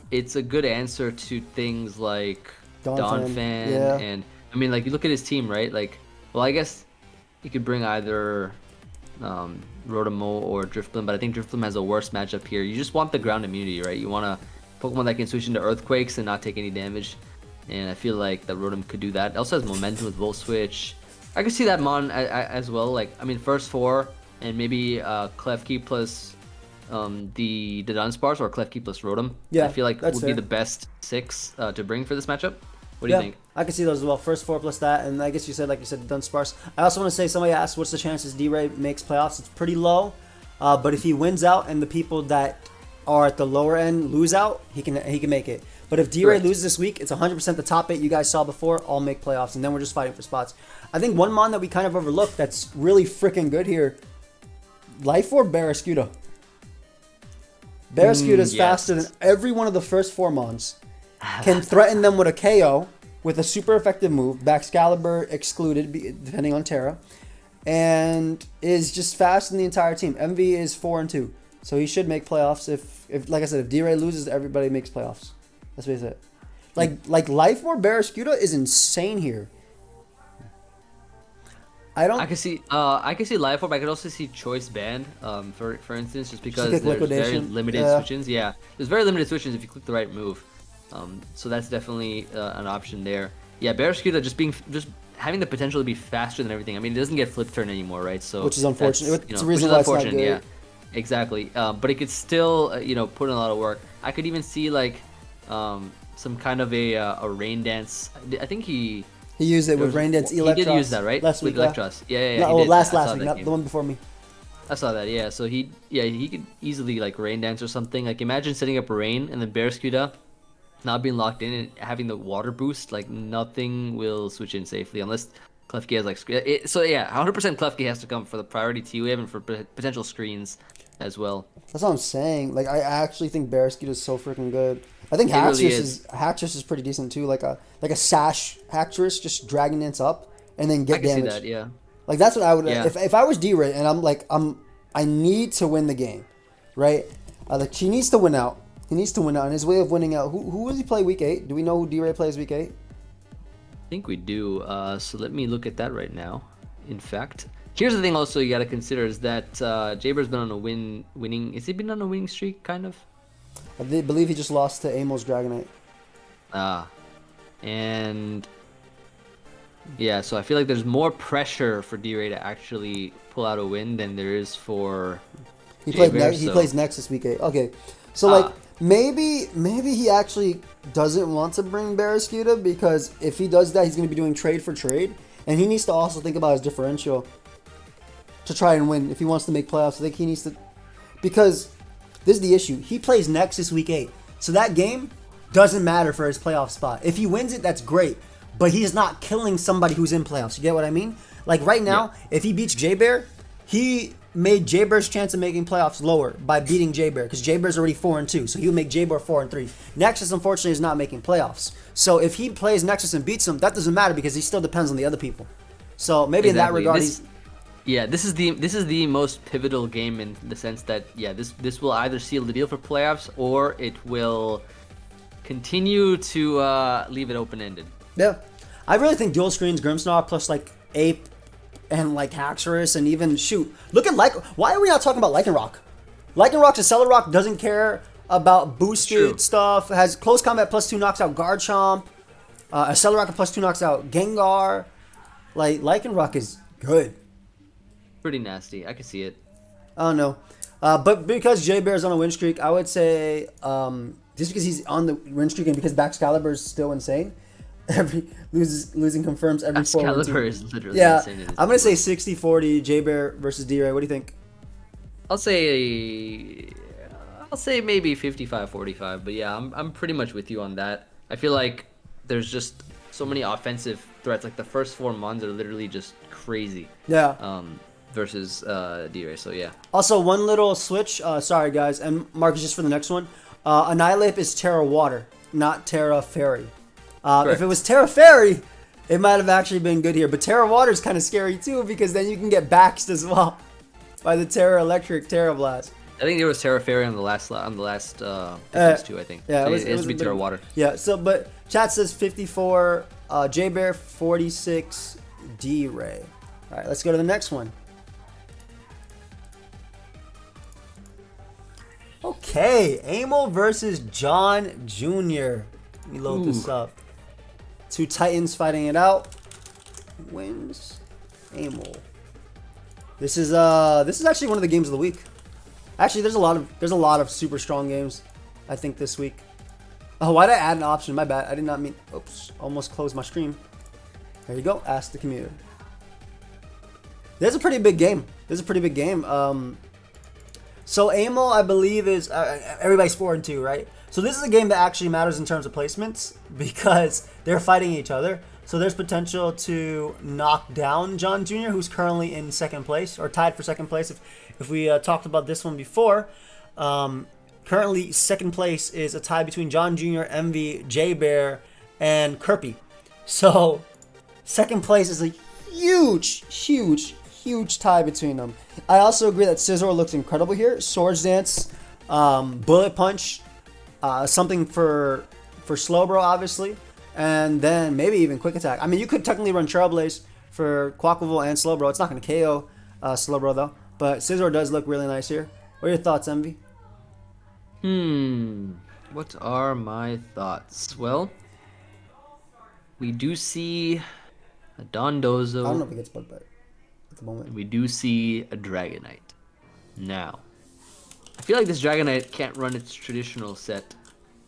it's a good answer to things like Donphan, yeah. And I mean, like, you look at his team, right? Like, well, I guess you could bring either Rotom or Drifblim, but I think Drifblim has a worse matchup here. You just want the ground immunity, right? You want a Pokemon that can switch into Earthquakes and not take any damage. And I feel like the Rotom could do that. It also has momentum with Volt Switch. I could see that Mon as well. Like, I mean, first 4 and maybe Klefki plus the Dunsparce or Klefki plus Rotom. Yeah, I feel like would fair. be the best 6 to bring for this matchup. What do you think? I can see those as well. First 4 plus that, and I guess you said, like you said, Dunsparce. I also want to say, somebody asked, what's the chances D-Ray makes playoffs? It's pretty low, but if he wins out and the people that are at the lower end lose out, he can make it. But if D-Ray loses this week, it's 100% the top 8 you guys saw before all make playoffs, and then we're just fighting for spots. I think one Mon that we kind of overlooked that's really freaking good here, Life Orb Barraskewda. Barraskewda is faster than every one of the first 4 Mons. Can threaten them with a KO with a super effective move, Baxcalibur excluded depending on Terra, and is just faster than the entire team. MV is 4-2, so he should make playoffs. If like I said, if D-Ray loses, everybody makes playoffs. That's what he said. Like Life Orb Barraskewda is insane here. I can see Life Orb. I could also see Choice Band, for instance, just because there's very limited switch-ins. Yeah, there's very limited switch-ins if you click the right move. So that's definitely an option there. Yeah, Barraskewda just having the potential to be faster than everything. I mean, it doesn't get flip turn anymore, right? So which is unfortunate. It's a which reason is why it's not unfortunate. good. Yeah, exactly. But it could still put in a lot of work. I could even see like some kind of a rain dance. I think he used it with rain dance. Electros. He did use that, right? Last week, with Electros. Yeah. No, last week, not the one before me. I saw that. Yeah. So he could easily like rain dance or something. Like imagine setting up rain and then Barraskewda not being locked in and having the water boost. Like nothing will switch in safely unless Klefki has like so yeah, 100% Klefki has to come for the priority T wave and for potential screens as well. That's what I'm saying. Like I actually think Barraskewda is so freaking good. I think Haxorus is pretty decent too. Like a Sash Haxorus, just dragging Dance up and then get damage. I can see that, yeah. Like that's what I would. Yeah. If I was D-Ray and I need to win the game, right? Like he needs to win out. He needs to win out. And his way of winning out. Who does he play week 8? Do we know who D-Ray plays week 8? I think we do. So let me look at that right now. In fact, here's the thing. Also, you got to consider is that Jaber's been on a winning. Has he been on a winning streak? Kind of. I believe he just lost to Amos's Dragonite. And yeah, so I feel like there's more pressure for D-Ray to actually pull out a win than there is for he plays Nexus week 8. Okay, so like maybe he actually doesn't want to bring Barraskewda because if he does that, he's going to be doing trade for trade, and he needs to also think about his differential to try and win if he wants to make playoffs. I think he needs to, because this is the issue. He plays Nexus week 8, so that game doesn't matter for his playoff spot. If he wins it, that's great, but he's not killing somebody who's in playoffs. You get what I mean? Like right now, if he beats J-Bear, he made J-Bear's chance of making playoffs lower by beating J-Bear because J-Bear's already 4-2, so he would make J-Bear 4-3. Nexus, unfortunately, is not making playoffs. So if he plays Nexus and beats him, that doesn't matter because he still depends on the other people. So maybe in that regard, this is the most pivotal game in the sense that this will either seal the deal for playoffs or it will continue to leave it open-ended. Yeah, I really think dual screens Grimmsnarl plus like Ape and like Haxorus and even look at why are we not talking about Lycanroc? Lycanroc's a Celerock, doesn't care about boosted stuff, has close combat plus 2 knocks out Garchomp, a Celerock plus 2 knocks out Gengar. Like Lycanroc is good. Pretty nasty. I can see it. I don't know. But because J-Bear's on a win streak, I would say just because he's on the win streak and because Baxcalibur is still insane, losing confirms every 4 wins. Baxcalibur is literally insane. I'm going to say 60-40 J-Bear versus D-Ray. What do you think? I'll say maybe 55-45, but yeah, I'm pretty much with you on that. I feel like there's just so many offensive threats. Like the first 4 Mons are literally just crazy. Yeah. Versus D-Ray, so yeah. Also, one little switch. Sorry, guys, and Marcus, just for the next one. Annihilate is Terra Water, not Terra Fairy. If it was Terra Fairy, it might have actually been good here. But Terra Water is kind of scary too because then you can get baxed as well by the Terra Electric Terra Blast. I think there was Terra Fairy on the last defense too. I think. Yeah, it has to be Terra Water. Yeah. So, but chat says 54 J-Bear, 46 D-Ray. All right, let's go to the next one. Okay, Amel versus John Jr. Let me load this up. Two Titans fighting it out. Wins Amel. This is actually one of the games of the week. Actually, there's a lot of super strong games, I think, this week. Oh, why did I add an option? My bad. I did not mean. Oops, almost closed my stream. There you go. Ask the community. There's a pretty big game. So Amel, I believe, is everybody's 4-2, right? So this is a game that actually matters in terms of placements because they're fighting each other. So there's potential to knock down John Jr., who's currently in second place or tied for second place. If we talked about this one before, currently second place is a tie between John Jr., MV, J Bear, and Kirby. So second place is a huge tie between them. I also agree that Scizor looks incredible here. Swords Dance, Bullet Punch, something for Slowbro, obviously, and then maybe even Quick Attack. I mean, you could technically run Trailblaze for Quacklevolt and Slowbro. It's not going to KO Slowbro, though. But Scizor does look really nice here. What are your thoughts, Envy? What are my thoughts? Well, we do see a Dondozo. I don't know if it gets bug bite at the moment. We do see a Dragonite. Now, I feel like this Dragonite can't run its traditional set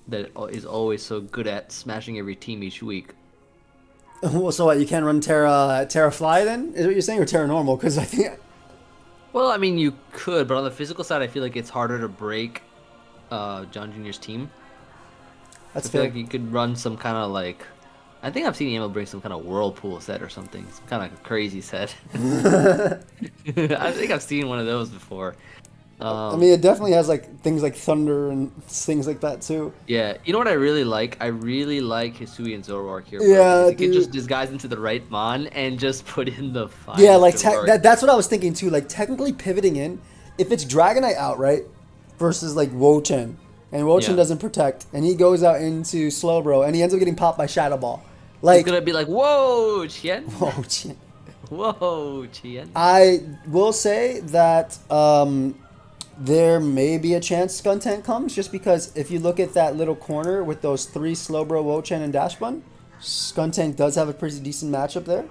that it is always so good at smashing every team each week. Well, so what? You can't run Terra Fly then? Is what you're saying, or Terra Normal? Because I think. Well, I mean, you could, but on the physical side, I feel like it's harder to break John Jr.'s team. That's I feel fair. like you could run some kind of like. I think I've seen Emo bring some kind of whirlpool set or something. Some kind of crazy set. I think I've seen one of those before. I mean, it definitely has like things like thunder and things like that too. Yeah, you know what I really like? I really like Hisui and Zoroark here. Bro, Yeah, you can just disguise into the right mon and just put in the fire. Yeah, like that's what I was thinking too. Like technically pivoting in, if it's Dragonite outright versus like Wo-Chen, and Wo-Chen doesn't protect, and he goes out into Slowbro, and he ends up getting popped by Shadow Ball. Like it's gonna be like, whoa, Chien. Whoa, Chien. Whoa, Chien. I will say that there may be a chance Skuntank comes, just because if you look at that little corner with those three Slowbro, Wo-Chen, and Dashbun, Skuntank does have a pretty decent matchup there.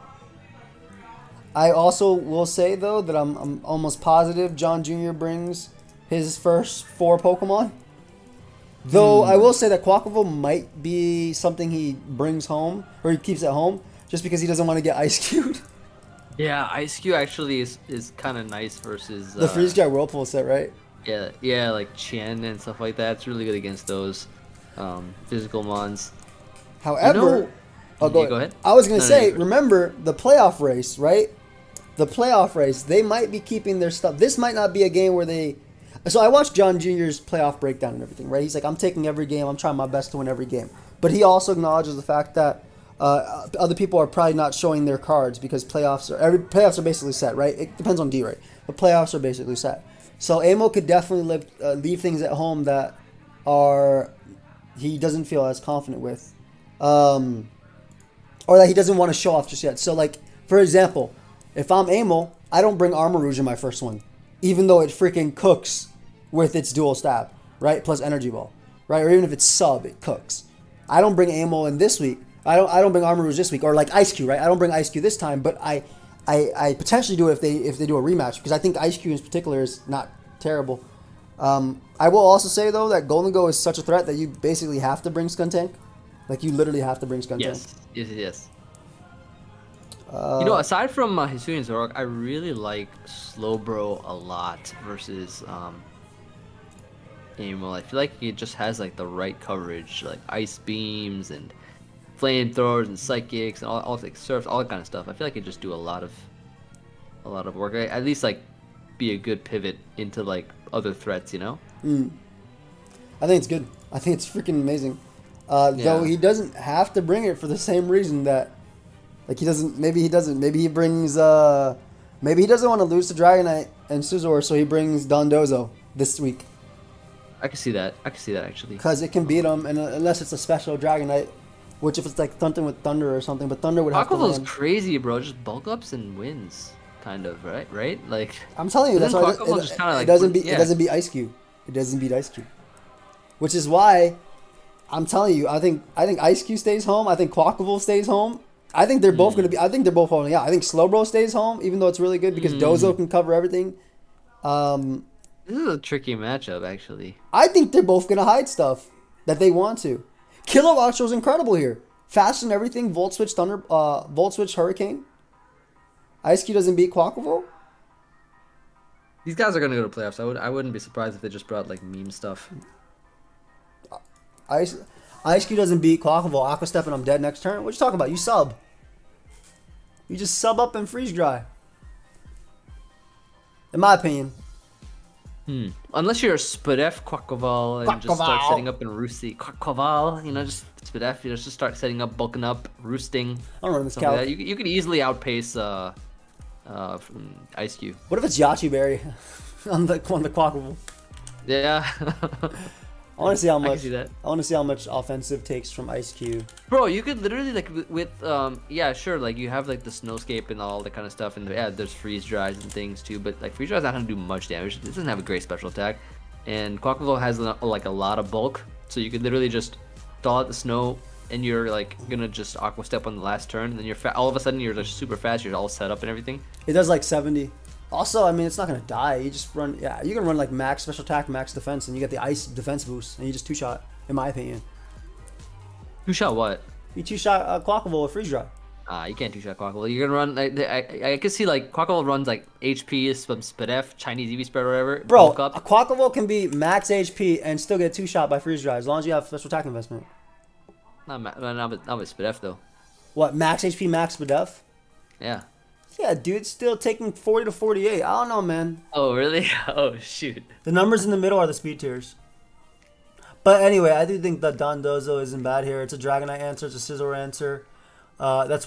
I also will say though that I'm almost positive John Jr. brings his first 4 Pokemon. Though I will say that Quacklevolt might be something he brings home, or he keeps at home, just because he doesn't want to get Ice Cube'd. Yeah, Ice Cube actually is kind of nice versus The Freeze Dry Whirlpool set, right? Yeah, like Chien and stuff like that. It's really good against those physical mons. However, go ahead. I was gonna say, remember the playoff race, right? The playoff race, they might be keeping their stuff. This might not be a game where they. So I watched John Jr.'s playoff breakdown and everything, right? He's like, I'm taking every game. I'm trying my best to win every game. But he also acknowledges the fact that other people are probably not showing their cards because playoffs are basically set, right? It depends on D rate, but playoffs are basically set. So Amo could definitely leave things at home that he doesn't feel as confident with, or that he doesn't want to show off just yet. So like, for example, if I'm Amo, I don't bring Armor Rouge in my first one, even though it freaking cooks with its dual stab, right? Plus Energy Ball, right? Or even if it's sub, it cooks. I don't bring Amo in this week. I don't bring Armor Rouge this week, or like Ice Cube, right? I don't bring Ice Cube this time, but I potentially do it if they do a rematch, because I think Ice Cube in particular is not terrible. I will also say though that Golden Go is such a threat that you basically have to bring Skuntank. Like you literally have to bring Skuntank. Yes. Aside from Hisui and Zoroark, I really like Slowbro a lot versus Amo. I feel like it just has like the right coverage, like Ice Beams and Flamethrowers and Psychics and all like Surfs, all that kind of stuff. I feel like it just do a lot of work. At least like be a good pivot into like other threats, you know? I think it's good. I think it's freaking amazing. Though he doesn't have to bring it for the same reason that, like maybe he brings, maybe he doesn't want to lose to Dragonite and Scizor, so he brings Dondozo this week. I can see that actually. Because it can beat him, and unless it's a special Dragonite, which if it's like something with Thunder or something, but Thunder would have to Quacklevolt's land. crazy, bro. Just bulk ups and wins, kind of, right? Like I'm telling you, that's why Quacklevolt just kinda, it like, doesn't put- beat Ice Cube. It doesn't beat Ice Cube. Which is why I'm telling you, I think Ice Cube stays home. I think Quackable stays home. I think they're both gonna be. I think they're both holding out. I think Slowbro stays home, even though it's really good because Dozo can cover everything. This is a tricky matchup, actually. I think they're both gonna hide stuff that they want to. Kilowattro's incredible here. Fast and everything. Volt Switch Volt Switch Hurricane. Ice Cube doesn't beat Quackable. These guys are gonna go to playoffs. I wouldn't be surprised if they just brought like meme stuff. Ice Cube doesn't beat Quackable. Aqua Step and I'm dead next turn. What you talking about? You sub. You just sub up and freeze dry. In my opinion. Unless you're a Spadef Quackval and just start setting up in roosting. Quackval, just Spadef, just start setting up, bulking up, roosting. I don't run this Like cow. you can easily outpace from Ice Cube. What if it's Yachi Berry on the Quackable? Yeah. I want to see how I can much. see that. I want to see how much offensive takes from Ice Cube. Bro, you could literally like with yeah, sure, like you have like the snowscape and all that kind of stuff, and yeah, there's freeze dries and things too, but like freeze dries not gonna do much damage. This doesn't have a great special attack, and Quackable has like a lot of bulk, so you could literally just thaw out the snow, and you're like gonna just Aqua Step on the last turn, and then you're all of a sudden you're just super fast. You're all set up and everything. It does like 70. Also, I mean, it's not gonna die. You just run. Yeah, you can run like max special attack, max defense, and you get the ice defense boost, and you just 2-shot. In my opinion, Two shot what? you 2-shot Quackable with freeze dry. You can't two-shot Quackable. You're gonna run. I could see like Quackable runs like HP, some Spadef, Chinese EV spread, or whatever. Bro, bulk up. a Quackable can be max HP and still get 2-shot by freeze dry as long as you have special attack investment. Not with Spadef though. What, max HP, max Spadef? Yeah. Yeah, dude, still taking 40 to 48. I don't know, man. Oh really? Oh shoot. The numbers in the middle are the speed tiers. But anyway, I do think that Dondozo isn't bad here. It's a Dragonite answer. It's a Scizor answer.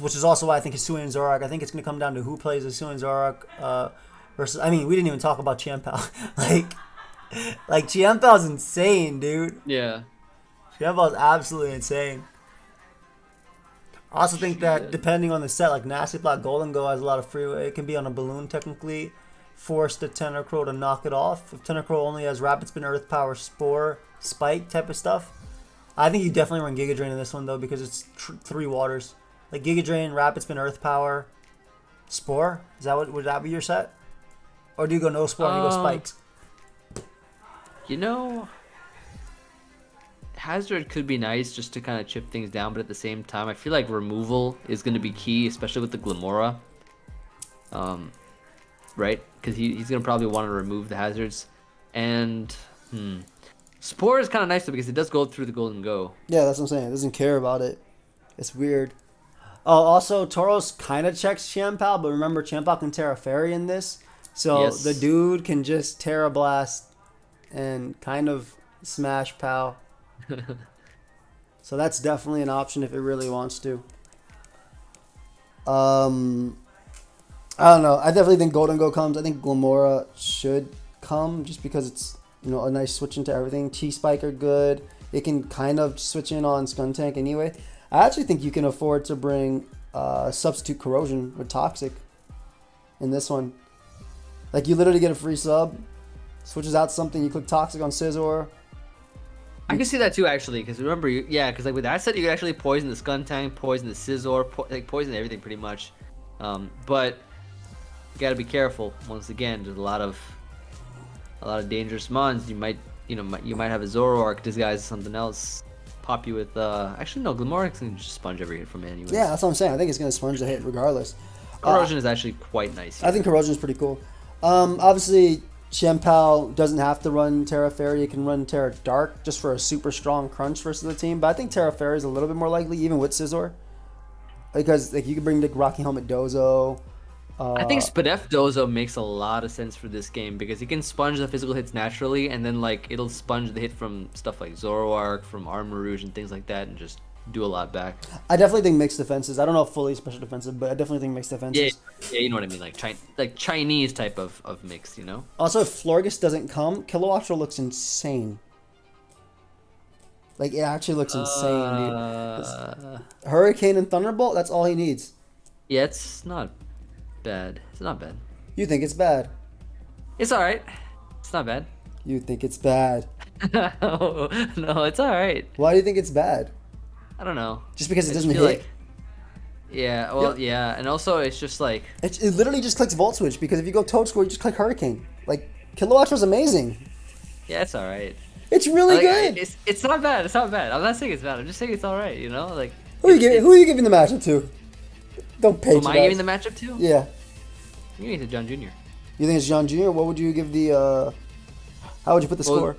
Which is also why I think Hisui and Zorak. I think it's going to come down to who plays Hisui and Zorak versus... I mean, we didn't even talk about Chiampao. like Chiampao's insane, dude. Yeah. Chiampao's absolutely insane. I also think that depending on the set, like Nasty Plot Golden Go has a lot of freeway. It can be on a balloon, technically. Force the Tentacruel to knock it off. If Tentacruel only has Rapid Spin, Earth Power, Spore, Spike type of stuff. I think you definitely run Giga Drain in this one though because it's 3 waters. Like Giga Drain, Rapid Spin, Earth Power, Spore. Is that would that be your set? Or do you go no Spore and you go Spikes? Hazard could be nice just to kind of chip things down, but at the same time, I feel like removal is going to be key, especially with the Glamora. Right? Because he's going to probably want to remove the hazards. And, Spore is kind of nice though because it does go through the Golden Go. Yeah, that's what I'm saying. It doesn't care about it. It's weird. Oh, also, Tauros kind of checks Chiampao, but remember, Chiampao can Terra Fairy in this. So Yes. the dude can just Terra Blast and kind of smash Pow. So that's definitely an option if it really wants to. I don't know. I definitely think Golden Go comes. I think Glamora should come just because it's a nice switch into everything. T-Spike are good. It can kind of switch in on Skuntank anyway. I actually think you can afford to bring substitute Corrosion with Toxic in this one. Like you literally get a free sub, switches out something, you click Toxic on Scizor. I can see that too, actually, because remember, because like with that set, you could actually poison the Skuntank, poison the Scizor, poison everything pretty much. But you gotta be careful. Once again, there's a lot of dangerous mons. You might have a Zoroark disguised as something else. Pop you with actually no, Glamorix can just sponge every hit from it anyway. Yeah, that's what I'm saying. I think it's gonna sponge the hit regardless. Corrosion is actually quite nice here. I think Corrosion is pretty cool. Obviously, Chiampao doesn't have to run Terra Fairy. It can run Terra Dark just for a super strong crunch versus the team. But I think Terra Fairy is a little bit more likely, even with Scizor. Because like you can bring the Rocky Helmet Dozo. I think Spadef Dozo makes a lot of sense for this game because he can sponge the physical hits naturally, and then like it'll sponge the hit from stuff like Zoroark, from Armarouge, and things like that, and just do a lot back. I definitely think mixed defenses. I don't know if fully special defensive, but I definitely think mixed defenses. Yeah, you know what I mean, like Chinese type of mix, Also, if Florgus doesn't come, Kilowattrel looks insane. Like, it actually looks insane, dude. Hurricane and Thunderbolt, that's all he needs. Yeah, it's not bad. It's not bad. You think it's bad? It's alright. It's not bad. You think it's bad. No, no, it's all right. Why do you think it's bad? I don't know. Just because it I just doesn't feel hit? like, yeah, well, yeah, and also it's just like, It literally just clicks Volt Switch, because if you go Toad Score, you just click Hurricane. Like, Kilowatts was amazing. yeah, it's all right. It's really Like, good. it's not bad. It's not bad. I'm not saying it's bad. I'm just saying it's all right. You know, like Who are you giving the matchup to? Don't who am patronize. I giving the matchup to? Yeah. You need to John Jr. You think it's John Jr.? What would you give the, how would you put the Well, score?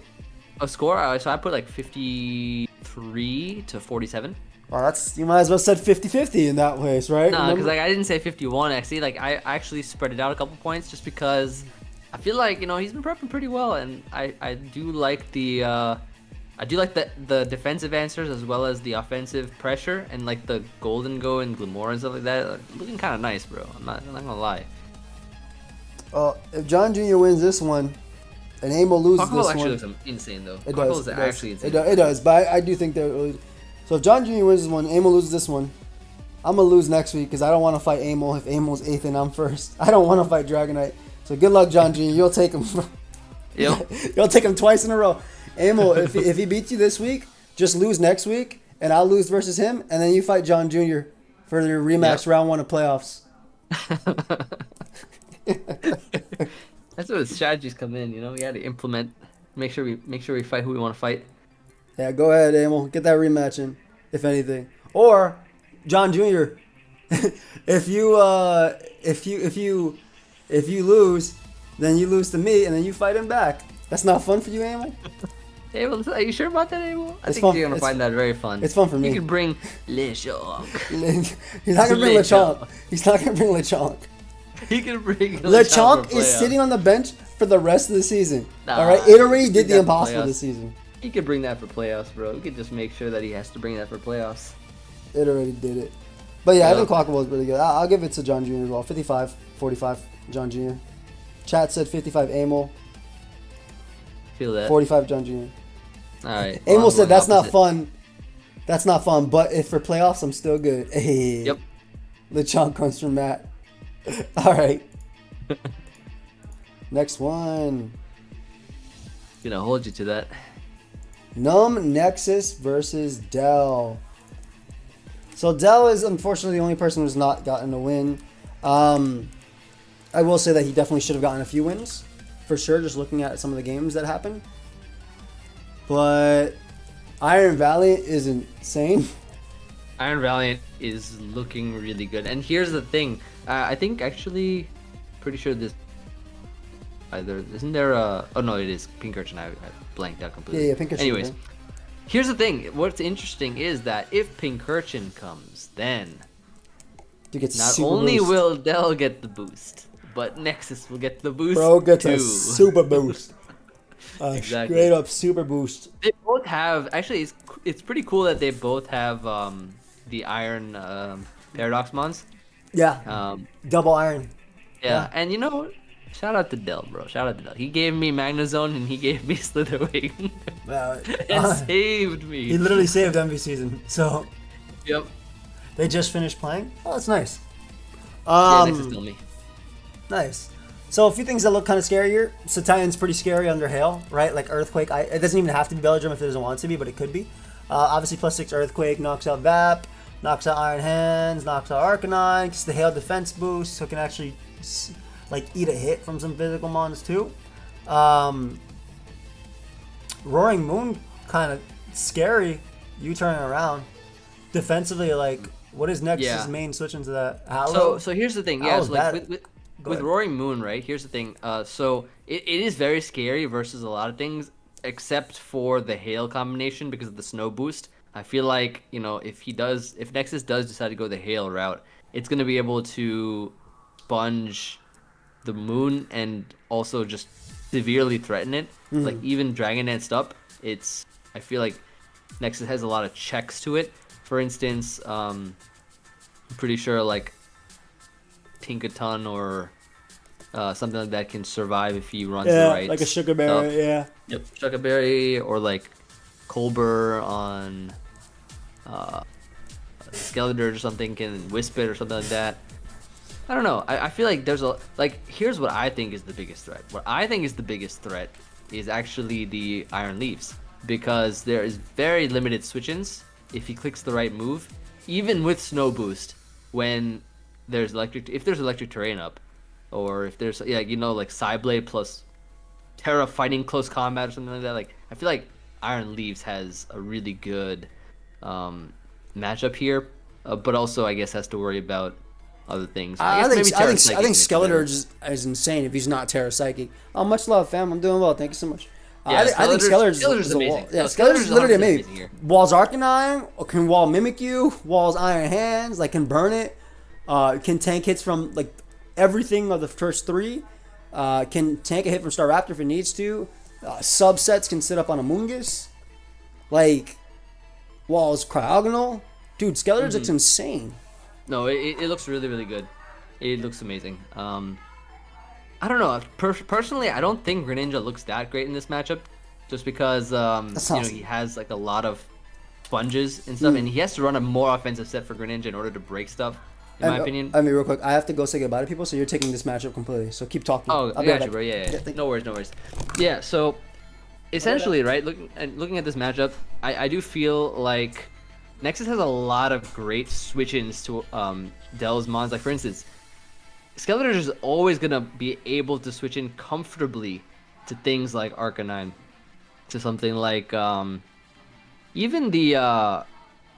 A score? So I put like 53 to 47. Oh, you might as well said 50-50 in that place, right? No, because Remember? like I didn't say 51 actually. Like I actually spread it out a couple points just because I feel like he's been prepping pretty well, and I do like the defensive answers as well as the offensive pressure, and like the Golden Go and Glimora and stuff like that, looking kind of nice, bro. I'm not gonna lie. If John Jr. wins this one, and Amo loses Pokeball this actually one, looks insane though. it Pokeball does. is It actually does. insane. It does. But I do think they're. So if John Jr. wins this one, Amo loses this one. I'm gonna lose next week because I don't want to fight Amo if Amo's 8th and I'm 1st. I don't want to fight Dragonite. So good luck, John Jr. You'll take him. Yep. You'll take him twice in a row. Amo, if he beats you this week, just lose next week, and I'll lose versus him, and then you fight John Jr. for your rematch round 1 of playoffs. That's where the strategies come in. We got to implement. Make sure we fight who we want to fight. Yeah, go ahead, Amo. Get that rematch in, if anything. Or John Jr. if you lose, then you lose to me, and then you fight him back. That's not fun for you, Amo? Hey, well, are you sure about that, Abel? I It's think fun. you're gonna find that very fun. It's fun for me. You can bring Lechonk. He's not gonna bring Lechonk. He's not gonna bring Lechonk. He can bring Lechonk for is playoffs. sitting on the bench for the rest of the season. Nah, All right, it already bring did the that for impossible playoffs. this season. He could bring that for playoffs, bro. We could just make sure that he has to bring that for playoffs. It already did it. But yeah, I Yeah. think Quackable is really good. I'll give it to John Jr. as well. 55-45, John Jr. Chat said 55 Amo, Feel that. 45 John Jr. All right. Amo I'm said going that's not opposite. fun. That's not fun. But if for playoffs, I'm still good. Hey. Yep. Lechonk comes from Matt. All right. Next one. Gonna hold you to that. Numb Nexus versus Dell. So Dell is unfortunately the only person who's not gotten a win. I will say that he definitely should have gotten a few wins, for sure, just looking at some of the games that happened. But Iron Valiant is insane. Iron Valiant is looking really good, and here's the thing. I think actually, pretty sure this. Either isn't there a? Oh no, it is Pinkerton. I blanked out completely. Yeah, Pinkerton. Anyways, here's the thing. What's interesting is that if Pinkerton comes, then You get not super only boost. will Dell get the boost, but Nexus will get the boost Bro gets too. a super boost. Exactly. Straight up super boost. They both have. Actually, it's pretty cool that they both have the Iron Paradox Mons. Yeah, double iron. Yeah, and shout out to Dell, bro. Shout out to Dell. He gave me Magnezone and he gave me Slitherwing and saved me. He literally saved MV season. So Yep. they just finished playing. Oh, that's nice. Yeah, Nexus told me. Nice. So a few things that look kind of scarier. Sation's pretty scary under Hail, right? Like Earthquake. It doesn't even have to be Belgium if it doesn't want to be, but it could be. Obviously, +6 Earthquake knocks out VAP, knocks out Iron Hands, knocks out Arcanine, gets the Hail defense boost, so it can actually eat a hit from some physical mons too. Roaring Moon, kind of scary. You turning around. Defensively, what is Nexus' Yeah. main switch into that? Hallow? So here's the thing. Yeah, Hallow's so like bad. with Go with ahead. Roaring Moon, right? Here's the thing. So it is very scary versus a lot of things, except for the Hail combination because of the Snow boost. I feel like if Nexus does decide to go the Hail route, it's gonna be able to sponge the Moon and also just severely threaten it. Like even Dragonet's up, I feel like Nexus has a lot of checks to it. For instance, I'm pretty sure like Tinkaton or something like that can survive if he runs the right. like a Sugar stuff. Berry, yeah. Yep, Chuckaberry or like Colbur on Skeletor or something can wisp it or something like that. I don't know. I feel like here's what I think is the biggest threat. What I think is the biggest threat is actually the Iron Leaves, because there is very limited switch-ins if he clicks the right move, even with Snow Boost, when there's electric terrain up, or if there's like Psyblade plus Terra fighting close combat or something like that. Like I feel like Iron Leaves has a really good matchup here, but also I guess has to worry about other things. I think Skeletor is is insane if he's not Terra Psychic. Oh, much love, fam. I'm doing well. Thank you so much. Yeah, I think Skeletor's amazing. Yeah, No, Skeletor's literally 100% amazing. here. Walls Arcanine, can Wall Mimic you, Walls Iron Hands, like can burn it, can tank hits from like everything of the first three, can tank a hit from Staraptor if it needs to, subsets can sit up on a Mungus, like Walls Cryogonal. Dude, Skeletor's looks insane. No, it looks really, really good. It looks amazing. I don't know. Personally, I don't think Greninja looks that great in this matchup, just because he has like a lot of sponges and stuff, and he has to run a more offensive set for Greninja in order to break stuff. In my opinion. I mean, real quick, I have to go say goodbye to people, so you're taking this matchup completely. So keep talking. Oh, I got you, bro. Yeah. No worries. Yeah. So, essentially, right? Looking at this matchup, I do feel like Nexus has a lot of great switch-ins to Dell's mons. Like for instance, Skeletor is always gonna be able to switch in comfortably to things like Arcanine, to something like even the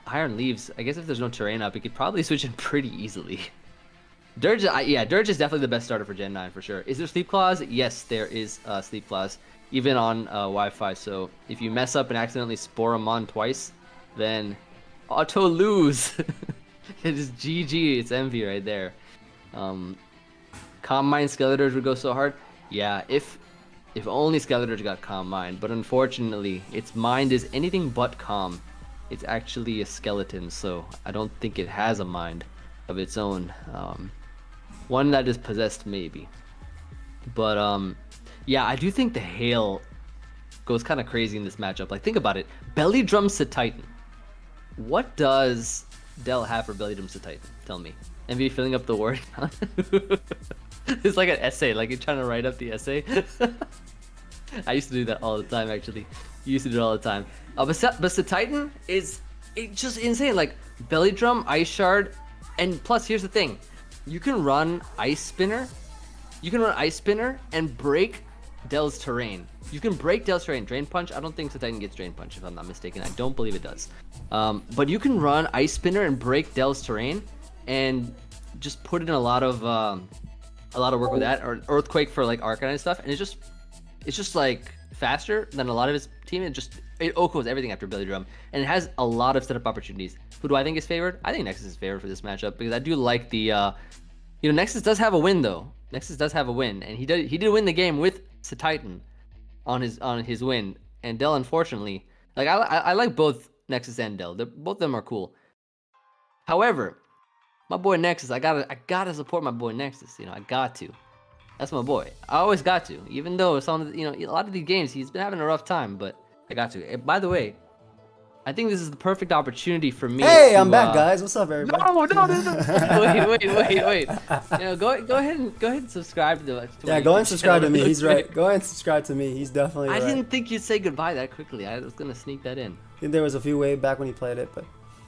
Iron Leaves. I guess if there's no terrain up, he could probably switch in pretty easily. Dirge is definitely the best starter for Gen 9 for sure. Is there Sleep Claws? Yes, there is Sleep Claws, even on Wi-Fi. So if you mess up and accidentally spore a mon twice, then auto lose. It is GG. It's envy right there. Calm Mind Skeletors would go so hard. Yeah, if only Skeletors got Calm Mind, but unfortunately, its mind is anything but calm. It's actually a skeleton, so I don't think it has a mind of its own. One that is possessed, maybe. But yeah, I do think the Hail goes kind of crazy in this matchup. Like, think about it. Belly Drums to Titan. What does Dell have for Belly Drums to Titan? Tell me. Envy filling up the word count. It's like an essay, like you're trying to write up the essay. I used to do that all the time, actually. You used to do it all the time. But the Titan is just insane. Like Belly Drum, Ice Shard, and plus here's the thing: you can run Ice Spinner. You can run Ice Spinner and break Dell's terrain. You can break Dell's terrain. Drain Punch. I don't think the Titan gets Drain Punch, if I'm not mistaken. I don't believe it does. But you can run Ice Spinner and break Dell's terrain, and just put in a lot of work with that, or Earthquake for like Arcanine and stuff, and it's just like faster than a lot of his team. It OHKOs everything after Belly Drum, and it has a lot of setup opportunities. Who do I think is favored? I think Nexus is favored for this matchup, because I do like the Nexus does have a win though. Nexus does have a win, and he did win the game with Titan on his win, and Dell unfortunately, like I like both Nexus and Dell. Both of them are cool. However, my boy Nexus, I gotta support my boy Nexus. I got to. That's my boy. I always got to. Even though a lot of these games he's been having a rough time, but I got to. And by the way, I think this is the perfect opportunity for me. Hey, I'm back, guys. What's up, everybody? No. Wait. Go ahead and subscribe to yeah, go ahead and subscribe to me. He's right. Go ahead and subscribe to me. He's definitely right. I didn't think you'd say goodbye that quickly. I was gonna sneak that in. I think there was a few way back when he played it, but.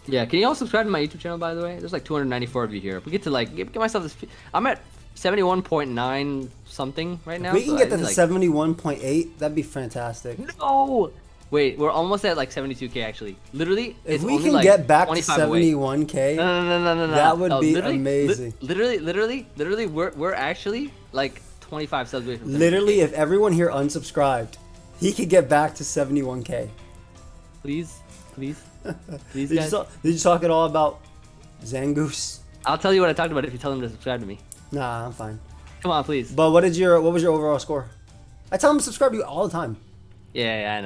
Yeah, can you all subscribe to my YouTube channel, by the way? There's like 294 of you here. If we get to like get myself this, I'm at 71.9 something right now. We can get to 71.8. That'd be fantastic. No, wait, we're almost at like 72K actually. Literally, if we can get back to 71K, no, that would be amazing. Literally, we're actually like 25 subs away from 70K. Literally, if everyone here unsubscribed, he could get back to 71K. Please. Did you talk at all about Zangoose? I'll tell you what I talked about if you tell him to subscribe to me. Nah, I'm fine. Come on, please. But what was your overall score? I tell him to subscribe to you all the time. Yeah,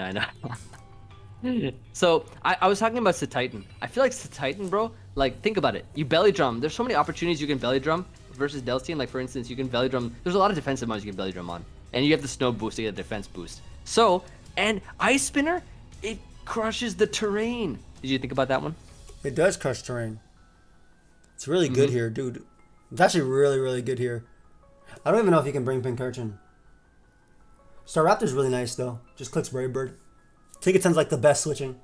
I know. So I was talking about Titan. I feel like Titan, bro. Like, think about it. You belly drum. There's so many opportunities you can belly drum versus Dell's team. Like, for instance, you can belly drum. There's a lot of defensive mods you can belly drum on, and you have the snow boost to get a defense boost. So, and Ice Spinner, it crushes the terrain. Did you think about that one? It does crush terrain. It's really good here, dude. It's actually really, really good here. I don't even know if you can bring Pincurchin. Staraptor's really nice though. Just clicks Brave Bird. Tinkaton's like the best switching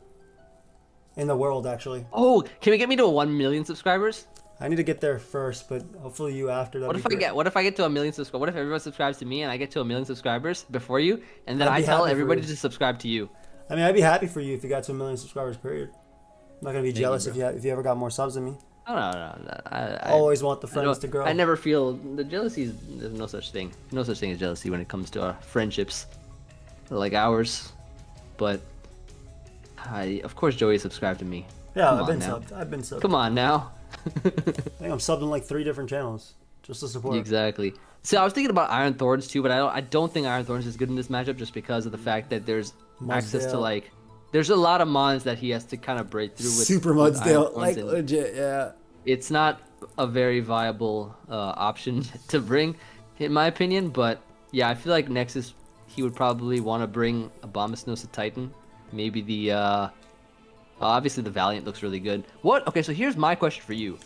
in the world, actually. Oh, can we get me to 1 million subscribers? I need to get there first, but hopefully you after. What if I get to 1 million subscribers? What if everyone subscribes to me and I get to 1 million subscribers before you, and then I'd I be tell happy for everybody you. to subscribe to you? I mean, I'd be happy for you if you got to 1 million subscribers. Period. I'm not gonna be jealous you, if you ever got more subs than me. Oh, no. I Always want the friends to grow. I never feel the jealousy. There's no such thing. No such thing as jealousy when it comes to our friendships, like ours. But of course, Joey subscribed to me. Yeah, Come I've on been now. subbed. I've been subbed. Come on now. I think I'm subbed on like 3 different channels just to support. Exactly. So I was thinking about Iron Thorns too, but I don't think Iron Thorns is good in this matchup just because of the fact that there's access to like. There's a lot of mons that he has to kind of break through with. Super with Iron Mudsdale, Thorns, like and legit, yeah. it's not a very viable option to bring, in my opinion. But yeah, I feel like Nexus, he would probably want to bring Abomasnosa Titan. Maybe the obviously the Valiant looks really good. Okay, so here's my question for you.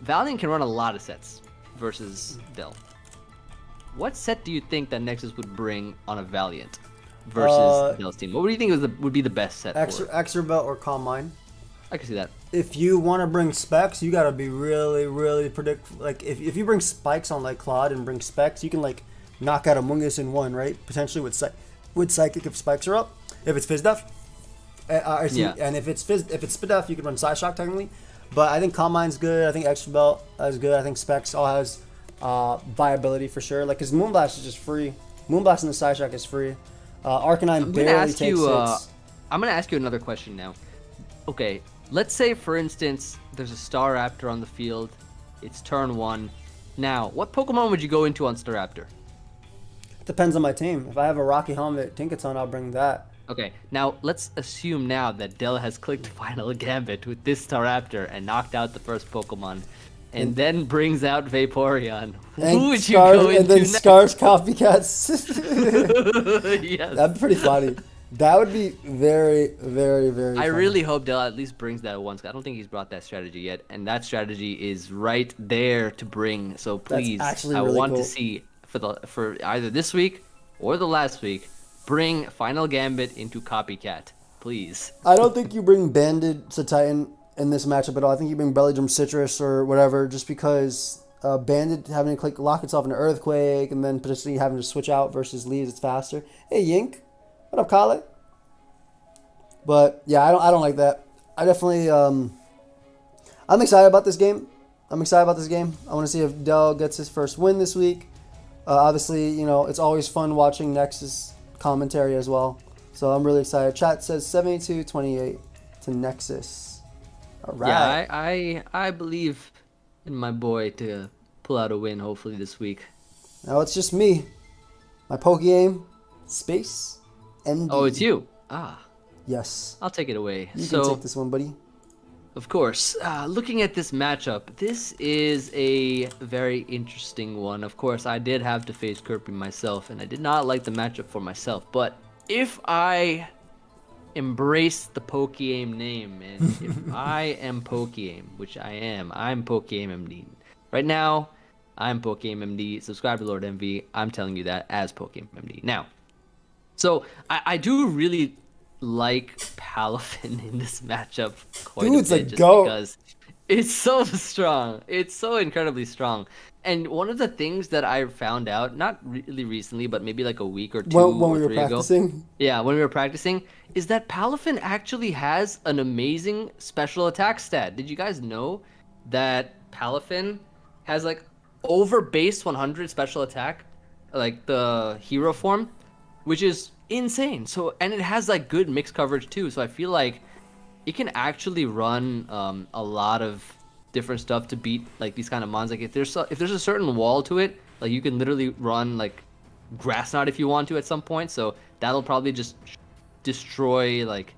Valiant can run a lot of sets versus Dell. What set do you think that Nexus would bring on a Valiant versus Dell's team? What do you think would be the best set for it? Exerbelt or Calm Mind. I can see that. If you want to bring specs, you gotta be really, really like if you bring spikes on like Claude and bring specs, you can like knock out Amoonguss in one, right? Potentially with Psychic if spikes are up. If it's Fizzdef, and if it's Spidef, you can run Psyshock technically. But I think Calm Mind's good. I think Exerbelt is good. I think specs all has viability for sure. Like, cause Moonblast is just free. Moonblast in the Psyshock is free. Arcanine barely takes hits. I'm gonna ask you another question now. Okay, let's say for instance there's a Staraptor on the field. It's turn 1. Now, what Pokemon would you go into on Staraptor? Depends on my team. If I have a Rocky Helmet Tinkaton, I'll bring that. Okay, now let's assume now that Dell has clicked Final Gambit with this Staraptor and knocked out the first Pokemon, and then brings out Vaporeon. Who would you go into and then next? Scar's copycats. Yes. That'd be pretty funny. That would be very, very, very I funny. really hope Dell at least brings that once. I don't think he's brought that strategy yet, and that strategy is right there to bring. So please, actually I really want cool. to see for either this week or the last week, bring Final Gambit into Copycat, please. I don't think you bring Banded to Titan in this matchup at all. I think you bring Belladrum Citrus or whatever, just because Banded having to lock itself into Earthquake and then potentially having to switch out versus Leaves, it's faster. Hey Yink, what up, Kale? But yeah, I don't like that. I definitely I'm excited about this game. I want to see if Dell gets his first win this week. Obviously, you know, it's always fun watching Nexus commentary as well. So I'm really excited. Chat says 72-28 to Nexus. All right. Yeah, I believe in my boy to pull out a win hopefully this week. Now it's just me. My Pokeaim Space MD. Oh, it's you. Ah, Yes. I'll take it away. You can take this one, buddy. Of course. Looking at this matchup, this is a very interesting one. Of course, I did have to face Kirby myself, and I did not like the matchup for myself. But if I embrace the Pokeaim name, and if I am Pokeaim, which I am, I'm pokeaimMD. Right now, I'm pokeaimMD. Subscribe to Lord MV. I'm telling you that as pokeaimMD. Now, so I do really like Palafin in this matchup quite Dude's a bit, a just goat. because it's so strong. It's so incredibly strong. And one of the things that I found out, not really recently, but maybe like a week or two When or we were 3 ago. practicing. Yeah, when we were practicing, is that Palafin actually has an amazing special attack stat. Did you guys know that Palafin has like over base 100 special attack, like the hero form, which is insane. So, and it has like good mix coverage too. So I feel like it can actually run a lot of different stuff to beat like these kind of mons. Like if there's a certain wall to it, like you can literally run like Grass Knot if you want to at some point. So that'll probably just destroy like,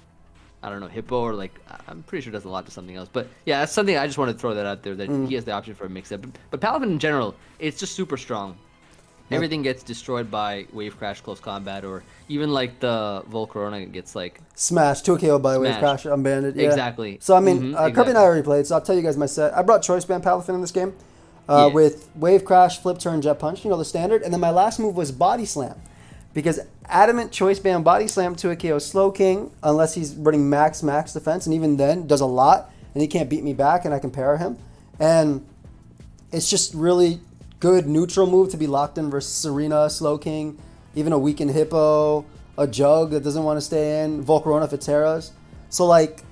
I don't know, Hippo, or like, I'm pretty sure it does a lot to something else. But yeah, that's something I just wanted to throw that out there, that he has the option for a mix-up. But Palafin in general, it's just super strong. Everything gets destroyed by Wave Crash, Close Combat, or even like the Volcarona gets like... Smash. 2 KO by Wave Smash. Crash. Unbanded. Yeah. Exactly. So, I mean, Exactly. Kirby and I already played, so I'll tell you guys my set. I brought Choice Band Palafin in this game with Wave Crash, Flip Turn, Jet Punch, you know, the standard. And then my last move was Body Slam. because Adamant Choice Band Body Slam to a KO Slow King, unless he's running max defense, and even then does a lot, and he can't beat me back, and I can pair him. And it's just really good neutral move to be locked in versus Serena, Slow King, even a weakened Hippo, a Jug that doesn't want to stay in, Volcarona if it Terras. So like,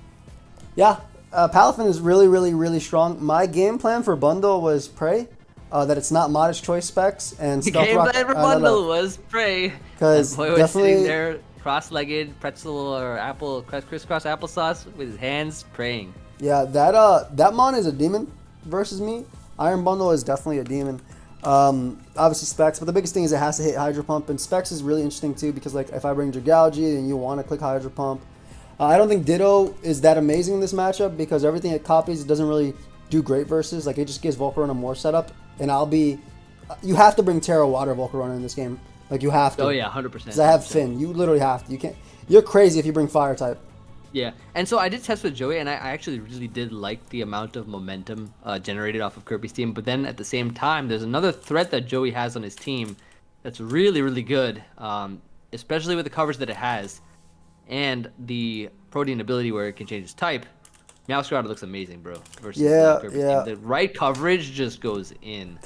yeah, Palafin is really strong. My game plan for bundle was Prey, that it's not modest choice specs and The Stealth game Rock. plan for bundle was Prey. 'Cause That boy was definitely- sitting there cross-legged, pretzel or apple, crisscross applesauce with his hands praying. Yeah, that mon is a demon versus me. Iron Bundle is definitely a demon. Obviously specs, but the biggest thing is it has to hit Hydro Pump, and specs is really interesting too because like if I bring Dragalge and you want to click Hydro Pump, I don't think Ditto is that amazing in this matchup because everything it copies it doesn't really do great versus. Like it just gives Volcarona more setup, and you have to bring Terra Water Volcarona in this game. Like you have to. Oh yeah, 100%. Because I have Finn. You literally have to. You can't. You're crazy if you bring Fire type. Yeah, and so I did test with Joey, and I actually really did like the amount of momentum generated off of Kirby's team. But then at the same time, there's another threat that Joey has on his team that's really good, especially with the coverage that it has, and the Protean ability where it can change its type. Meowscarada looks amazing, bro. Versus Kirby's team. The right coverage just goes in.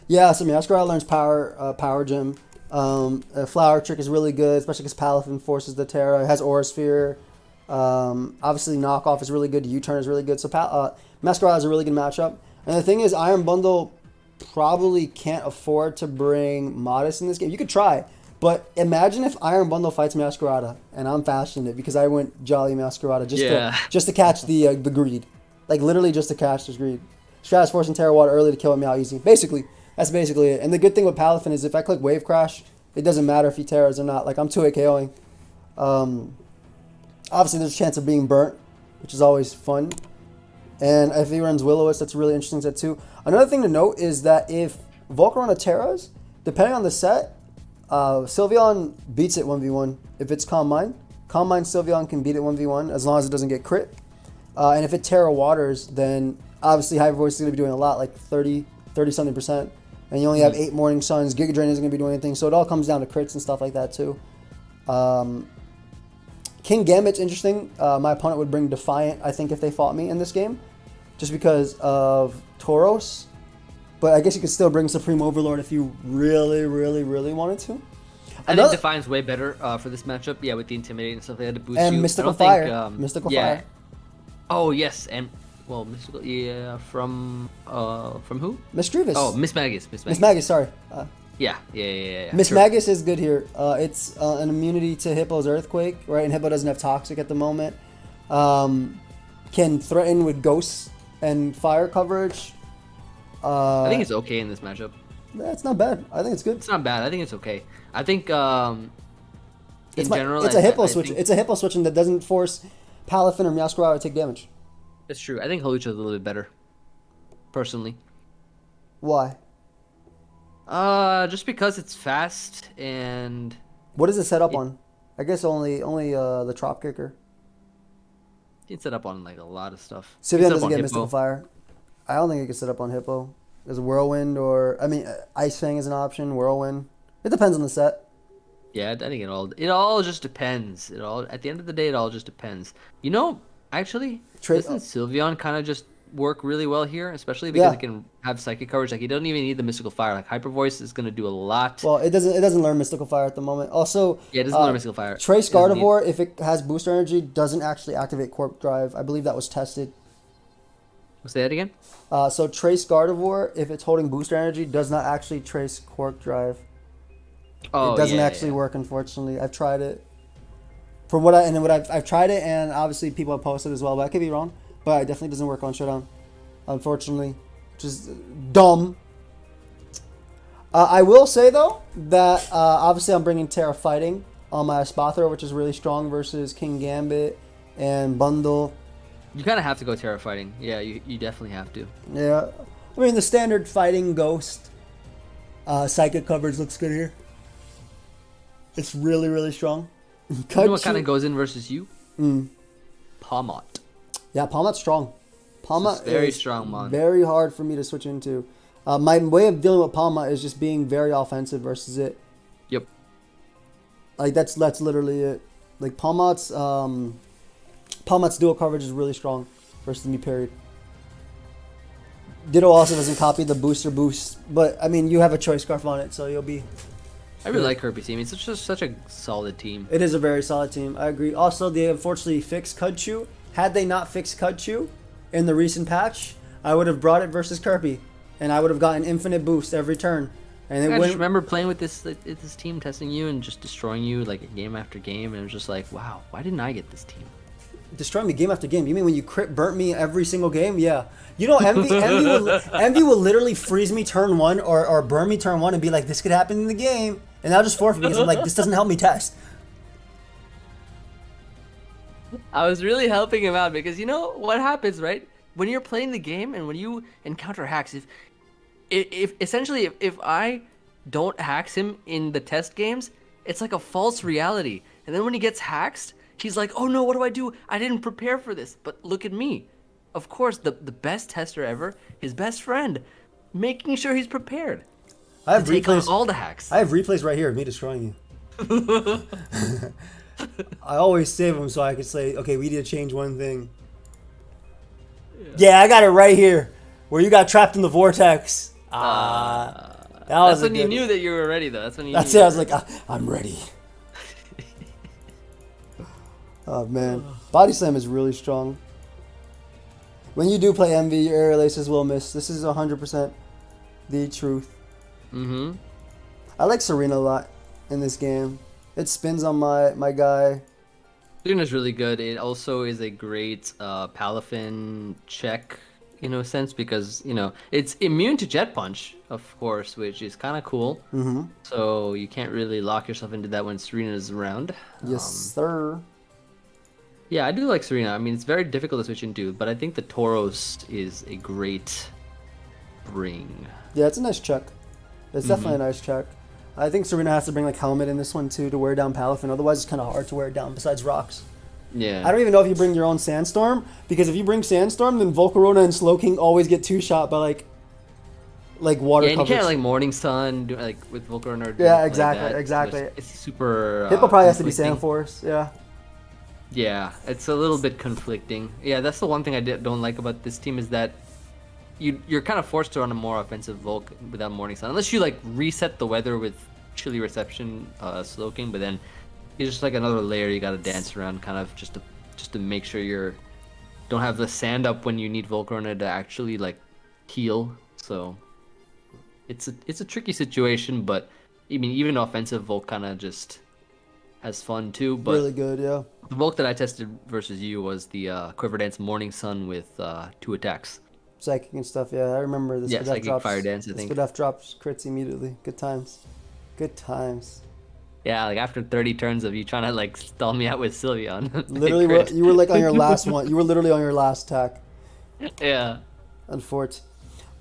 Yeah, so Meowscarada learns Power Gem. Flower Trick is really good, especially because Palafin forces the Terra. It has Aura Sphere. Obviously knockoff is really good, U-turn is really good, so Masquerade is a really good matchup. And the thing is, Iron Bundle probably can't afford to bring Modest in this game. You could try, but imagine if Iron Bundle fights Masquerade, and I'm fashioning it because I went Jolly Masquerade just to catch the greed, like literally just to catch this greed. Strat's forcing Terra Water early to kill him Meow easy. Basically, that's basically it. And the good thing with Palafin is if I click Wave Crash, it doesn't matter if he Terras or not. Like I'm 2 KOing. Obviously, there's a chance of being burnt, which is always fun. And if he runs Will-O-Wisp, that's really interesting set too. Another thing to note is that if Volcarona Terras, depending on the set, Sylveon beats it 1v1. If it's Calm Mind Sylveon can beat it 1v1 as long as it doesn't get crit. And if it Terra Waters, then obviously Hyper Voice is going to be doing a lot, like 30-something percent. And you only have 8 Morning Suns. Giga Drain isn't going to be doing anything. So it all comes down to crits and stuff like that too. King Gambit's interesting. My opponent would bring Defiant, I think, if they fought me in this game. Just because of Tauros. But I guess you could still bring Supreme Overlord if you really wanted to. I think Defiant's way better for this matchup. Yeah, with the Intimidate and stuff like that to boost and you. Mystical Fire. Mystical Fire. Oh, yes. And, well, Mystical, yeah, from who? Misdreavus. Oh, Miss Magus. Miss Magus, sorry. Yeah. Miss Magus is good here. It's an immunity to Hippo's Earthquake, right? And Hippo doesn't have Toxic at the moment. Can threaten with Ghosts and Fire coverage. I think it's okay in this matchup. It's not bad. I think it's good. It's not bad. I think it's okay. I think general, it's a Hippo switch. It's a Hippo switching that doesn't force Palafin or Meowscarada to take damage. It's true. I think Hawlucha is a little bit better, personally. Why? Just because it's fast and. What is it set up on? I guess only the Trop Kicker. You can set up on like a lot of stuff. Sylveon doesn't get Mystical Fire. I don't think it can set up on Hippo. There's a Whirlwind or Ice Fang is an option. Whirlwind. It depends on the set. Yeah, I think it all just depends. At the end of the day, it all just depends. You know, actually, doesn't Sylveon kind of just work really well here, especially because it can have psychic coverage. Like, he doesn't even need the Mystical Fire. Like, Hyper Voice is going to do a lot. Well, it doesn't learn Mystical Fire at the moment. Also, yeah, it doesn't learn Mystical Fire. Trace Gardevoir, if it has Booster Energy, doesn't actually activate Corp Drive. I believe that was tested. Say that again? So Trace Gardevoir, if it's holding Booster Energy, does not actually trace Cork Drive. Oh, it doesn't actually work, unfortunately. I've tried it. I've tried it, and obviously people have posted as well, but I could be wrong. But it definitely doesn't work on Showdown, unfortunately, which is dumb. I will say though that obviously I'm bringing Terra Fighting on my Espathra, which is really strong versus King Gambit and Bundle. You kind of have to go Terra Fighting. Yeah, you definitely have to. Yeah. I mean, the standard Fighting Ghost Psychic coverage looks good here. It's really strong. You know what kind of goes in versus you? Palmot. Yeah, Palmot's strong. Palmot is very strong, man. Very hard for me to switch into. My way of dealing with Palmot is just being very offensive versus it. Yep. Like that's literally it. Like Palmot's dual coverage is really strong versus me parried. Ditto also doesn't copy the booster boost, but I mean you have a choice scarf on it, so you'll be. I really like Kirby's team. It's just such a solid team. It is a very solid team. I agree. Also, they unfortunately fixed Cudchew. Had they not fixed Cudchew in the recent patch, I would have brought it versus Kirby, and I would have gotten infinite boost every turn. And I just remember playing with this team, testing you and just destroying you like game after game, and it was just like, wow, why didn't I get this team? Destroy me game after game. You mean when you crit burnt me every single game? Yeah. You know, Envy will literally freeze me turn 1 or burn me turn 1 and be like, this could happen in the game. And I'll just forfeit because I'm like, this doesn't help me test. I was really helping him out because you know what happens, right? When you're playing the game and when you encounter hacks, if I don't hacks him in the test games, it's like a false reality. And then when he gets hacked, he's like, oh no, what do? I didn't prepare for this. But look at me. Of course, the best tester ever, his best friend, making sure he's prepared. I have replays, all the hacks. I have replays right here of me destroying you. I always save them so I can say, okay, we need to change one thing. Yeah, I got it right here, where you got trapped in the vortex. That's when you knew that you were ready, though. That's when you. That's it. I was like, I'm ready. Oh man, Body Slam is really strong. When you do play MV, your aerial aces will miss. This is 100% the truth. Mm-hmm. I like Serena a lot in this game. It spins on my guy. Serena's really good. It also is a great Palafin check, sense because, it's immune to Jet Punch, of course, which is kind of cool. Mm-hmm. So you can't really lock yourself into that when Serena's around. Yes, sir. Yeah, I do like Serena. I mean, it's very difficult to switch into, but I think the Tauros is a great bring. Yeah, it's a nice check. It's definitely a nice check. I think Serena has to bring like Helmet in this one too to wear down Palafin. Otherwise, it's kind of hard to wear it down besides rocks. Yeah. I don't even know if you bring your own Sandstorm, because if you bring Sandstorm, then Volcarona and Slowking always get 2-shot by like water. Yeah, and covers. you can't like Morning Sun do like with Volcarona. Yeah, exactly, like exactly. So it's super. Hippo probably has to be conflicting. Sandforce. Yeah. Yeah, it's a little bit conflicting. Yeah, that's the one thing I don't like about this team is that you're kind of forced to run a more offensive Volk without Morning Sun, unless you like reset the weather with Chilly Reception, Slowking, but then it's just like another layer you got to dance around, kind of just to make sure you're don't have the sand up when you need Volcarona to actually like heal. So it's a tricky situation, but I mean even offensive Volk kind of just has fun too. But Really good, yeah. the Volk that I tested versus you was the Quiver Dance Morning Sun with 2 attacks. Psychic and stuff, yeah. I remember this. Yeah, Psychic Fire Dance, I think. This drops crits immediately. Good times. Good times. Yeah, like after 30 turns of you trying to like stall me out with Sylveon. Literally, you were like on your last one. You were literally on your last attack. Yeah. Unfortunate.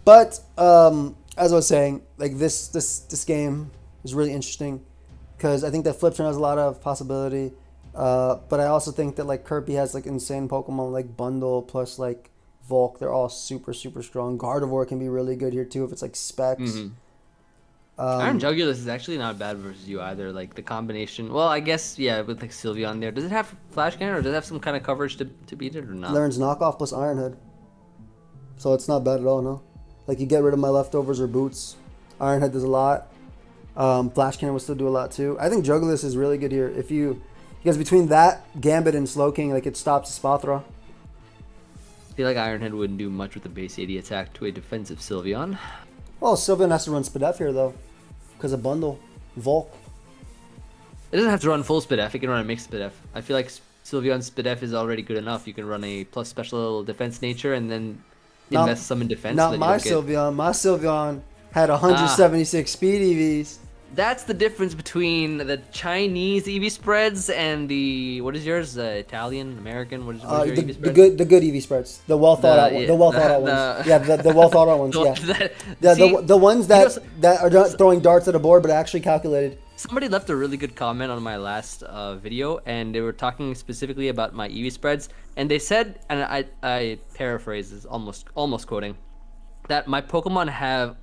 But as I was saying, like this game is really interesting because I think that Flip Turn has a lot of possibility. But I also think that like Kirby has like insane Pokemon like Bundle plus like Volk. They're all super strong. Gardevoir can be really good here too if it's like specs. Mm-hmm. Iron Jugulus is actually not bad versus you either. Like the combination. Well, I guess yeah, with like Sylveon there. Does it have Flash Cannon or does it have some kind of coverage to beat it or not? Learns knockoff plus Iron Head. So it's not bad at all, no. Like you get rid of my leftovers or boots. Iron Head does a lot. Flash Cannon will still do a lot too. I think Jugulus is really good here. Because between that, Gambit, and Slowking, like it stops Spathra. I feel like Iron Head wouldn't do much with a base 80 attack to a defensive Sylveon. Well, Sylveon has to run Spadef here though. Because of Bundle. Volk. It doesn't have to run full Spadef, it can run a mixed Spadef. I feel like Sylveon's Spadef is already good enough. You can run a plus special defense nature and then invest some in defense. Not my Sylveon. My Sylveon had 176 speed EVs. That's the difference between the Chinese EV spreads and the what is yours? Italian, American? What is your EV spreads? The good EV spreads. The well thought out ones. The well thought out ones. Yeah, the well thought out ones. Yeah. The ones that are not throwing darts at a board but actually calculated. Somebody left a really good comment on my last video, and they were talking specifically about my EV spreads, and they said, and I paraphrase, is almost quoting, that my Pokemon have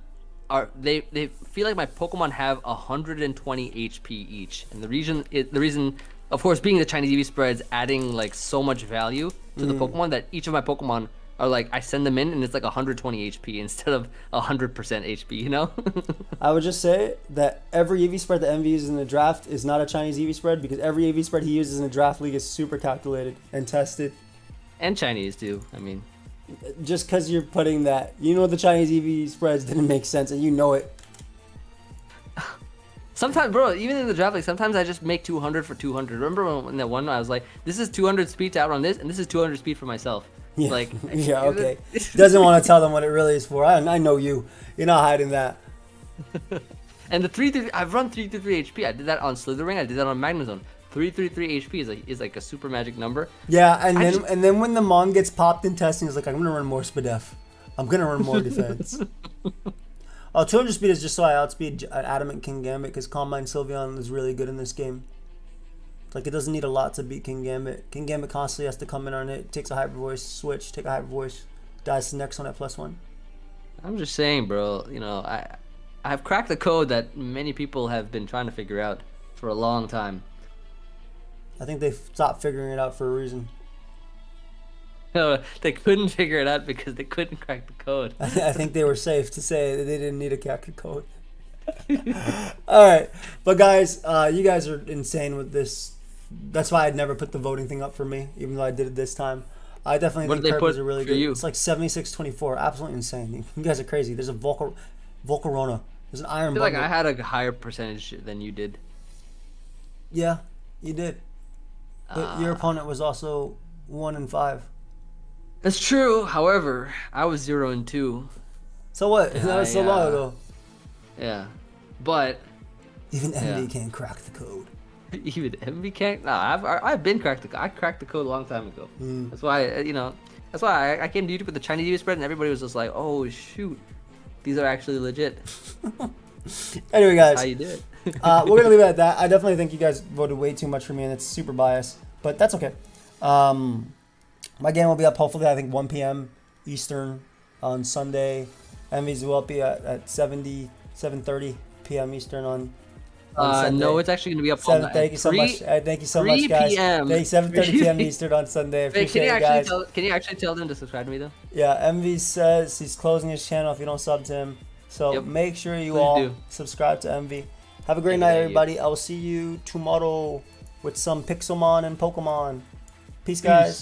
they feel like my Pokemon have 120 HP each, and the reason, of course, being the Chinese EV spreads adding like so much value to the Pokemon that each of my Pokemon are like I send them in and it's like 120 HP instead of 100% HP. You know. I would just say that every EV spread that MV uses in the draft is not a Chinese EV spread because every EV spread he uses in the draft league is super calculated and tested. And Chinese too. I mean, just because you're putting that, the Chinese EV spreads didn't make sense and you know it. sometimes, bro, even in the draft, like sometimes I just make 200 for 200. Remember when that one I was like, this is 200 speed to outrun this, and this is 200 speed for myself. Yeah. Like, yeah, okay. Doesn't want to tell them what it really is for. I know you. You're not hiding that. And I've run 333 HP. I did that on Slithering. I did that on Magnezone. 333 HP is like a super magic number. Yeah, and then when the Mon gets popped in testing, it's like I'm gonna run more Spadef. I'm gonna run more defense. 200 speed is just so I outspeed Adamant King Gambit because Calm Mind Sylveon is really good in this game. Like it doesn't need a lot to beat King Gambit. King Gambit constantly has to come in on it. Takes a Hyper Voice, switch, take a Hyper Voice, dies to the next one at +1. I'm just saying, bro. I've cracked the code that many people have been trying to figure out for a long time. I think they stopped figuring it out for a reason. No, they couldn't figure it out because they couldn't crack the code. I think they were safe to say that they didn't need a crack the code. All right, but guys, you guys are insane with this. That's why I'd never put the voting thing up for me, even though I did it this time. I definitely think Kirby's are really good. You? It's like 76-24, absolutely insane. You guys are crazy. There's a Volcarona. There's an Iron I feel Bundle. like I had a higher percentage than you did. Yeah, you did. But your opponent was also 1-5. That's true. However, I was 0-2. So what? That was so long ago. Yeah, but even MD can't crack the code. Even MV can't. No, I've been cracked the code. I cracked the code a long time ago. That's why That's why I came to YouTube with the Chinese EV spread, and everybody was just like, "Oh shoot, these are actually legit." Anyway, guys, how you did. We're gonna leave it at that. I definitely think you guys voted way too much for me, and it's super biased, but that's okay. My game will be up hopefully I think 1 p.m. Eastern on Sunday. MVs will be at 7:30 p.m. Eastern on Sunday. No, it's actually gonna be up all night. Thank you so much. Thank you so much, guys. 7:30 p.m. Eastern on Sunday. Appreciate it, guys. Can you actually tell them to subscribe to me though? Yeah, MV says he's closing his channel if you don't sub to him. So make sure you all subscribe to MV. Have a great night, everybody. I will see you tomorrow with some Pixelmon and Pokemon. Peace, guys.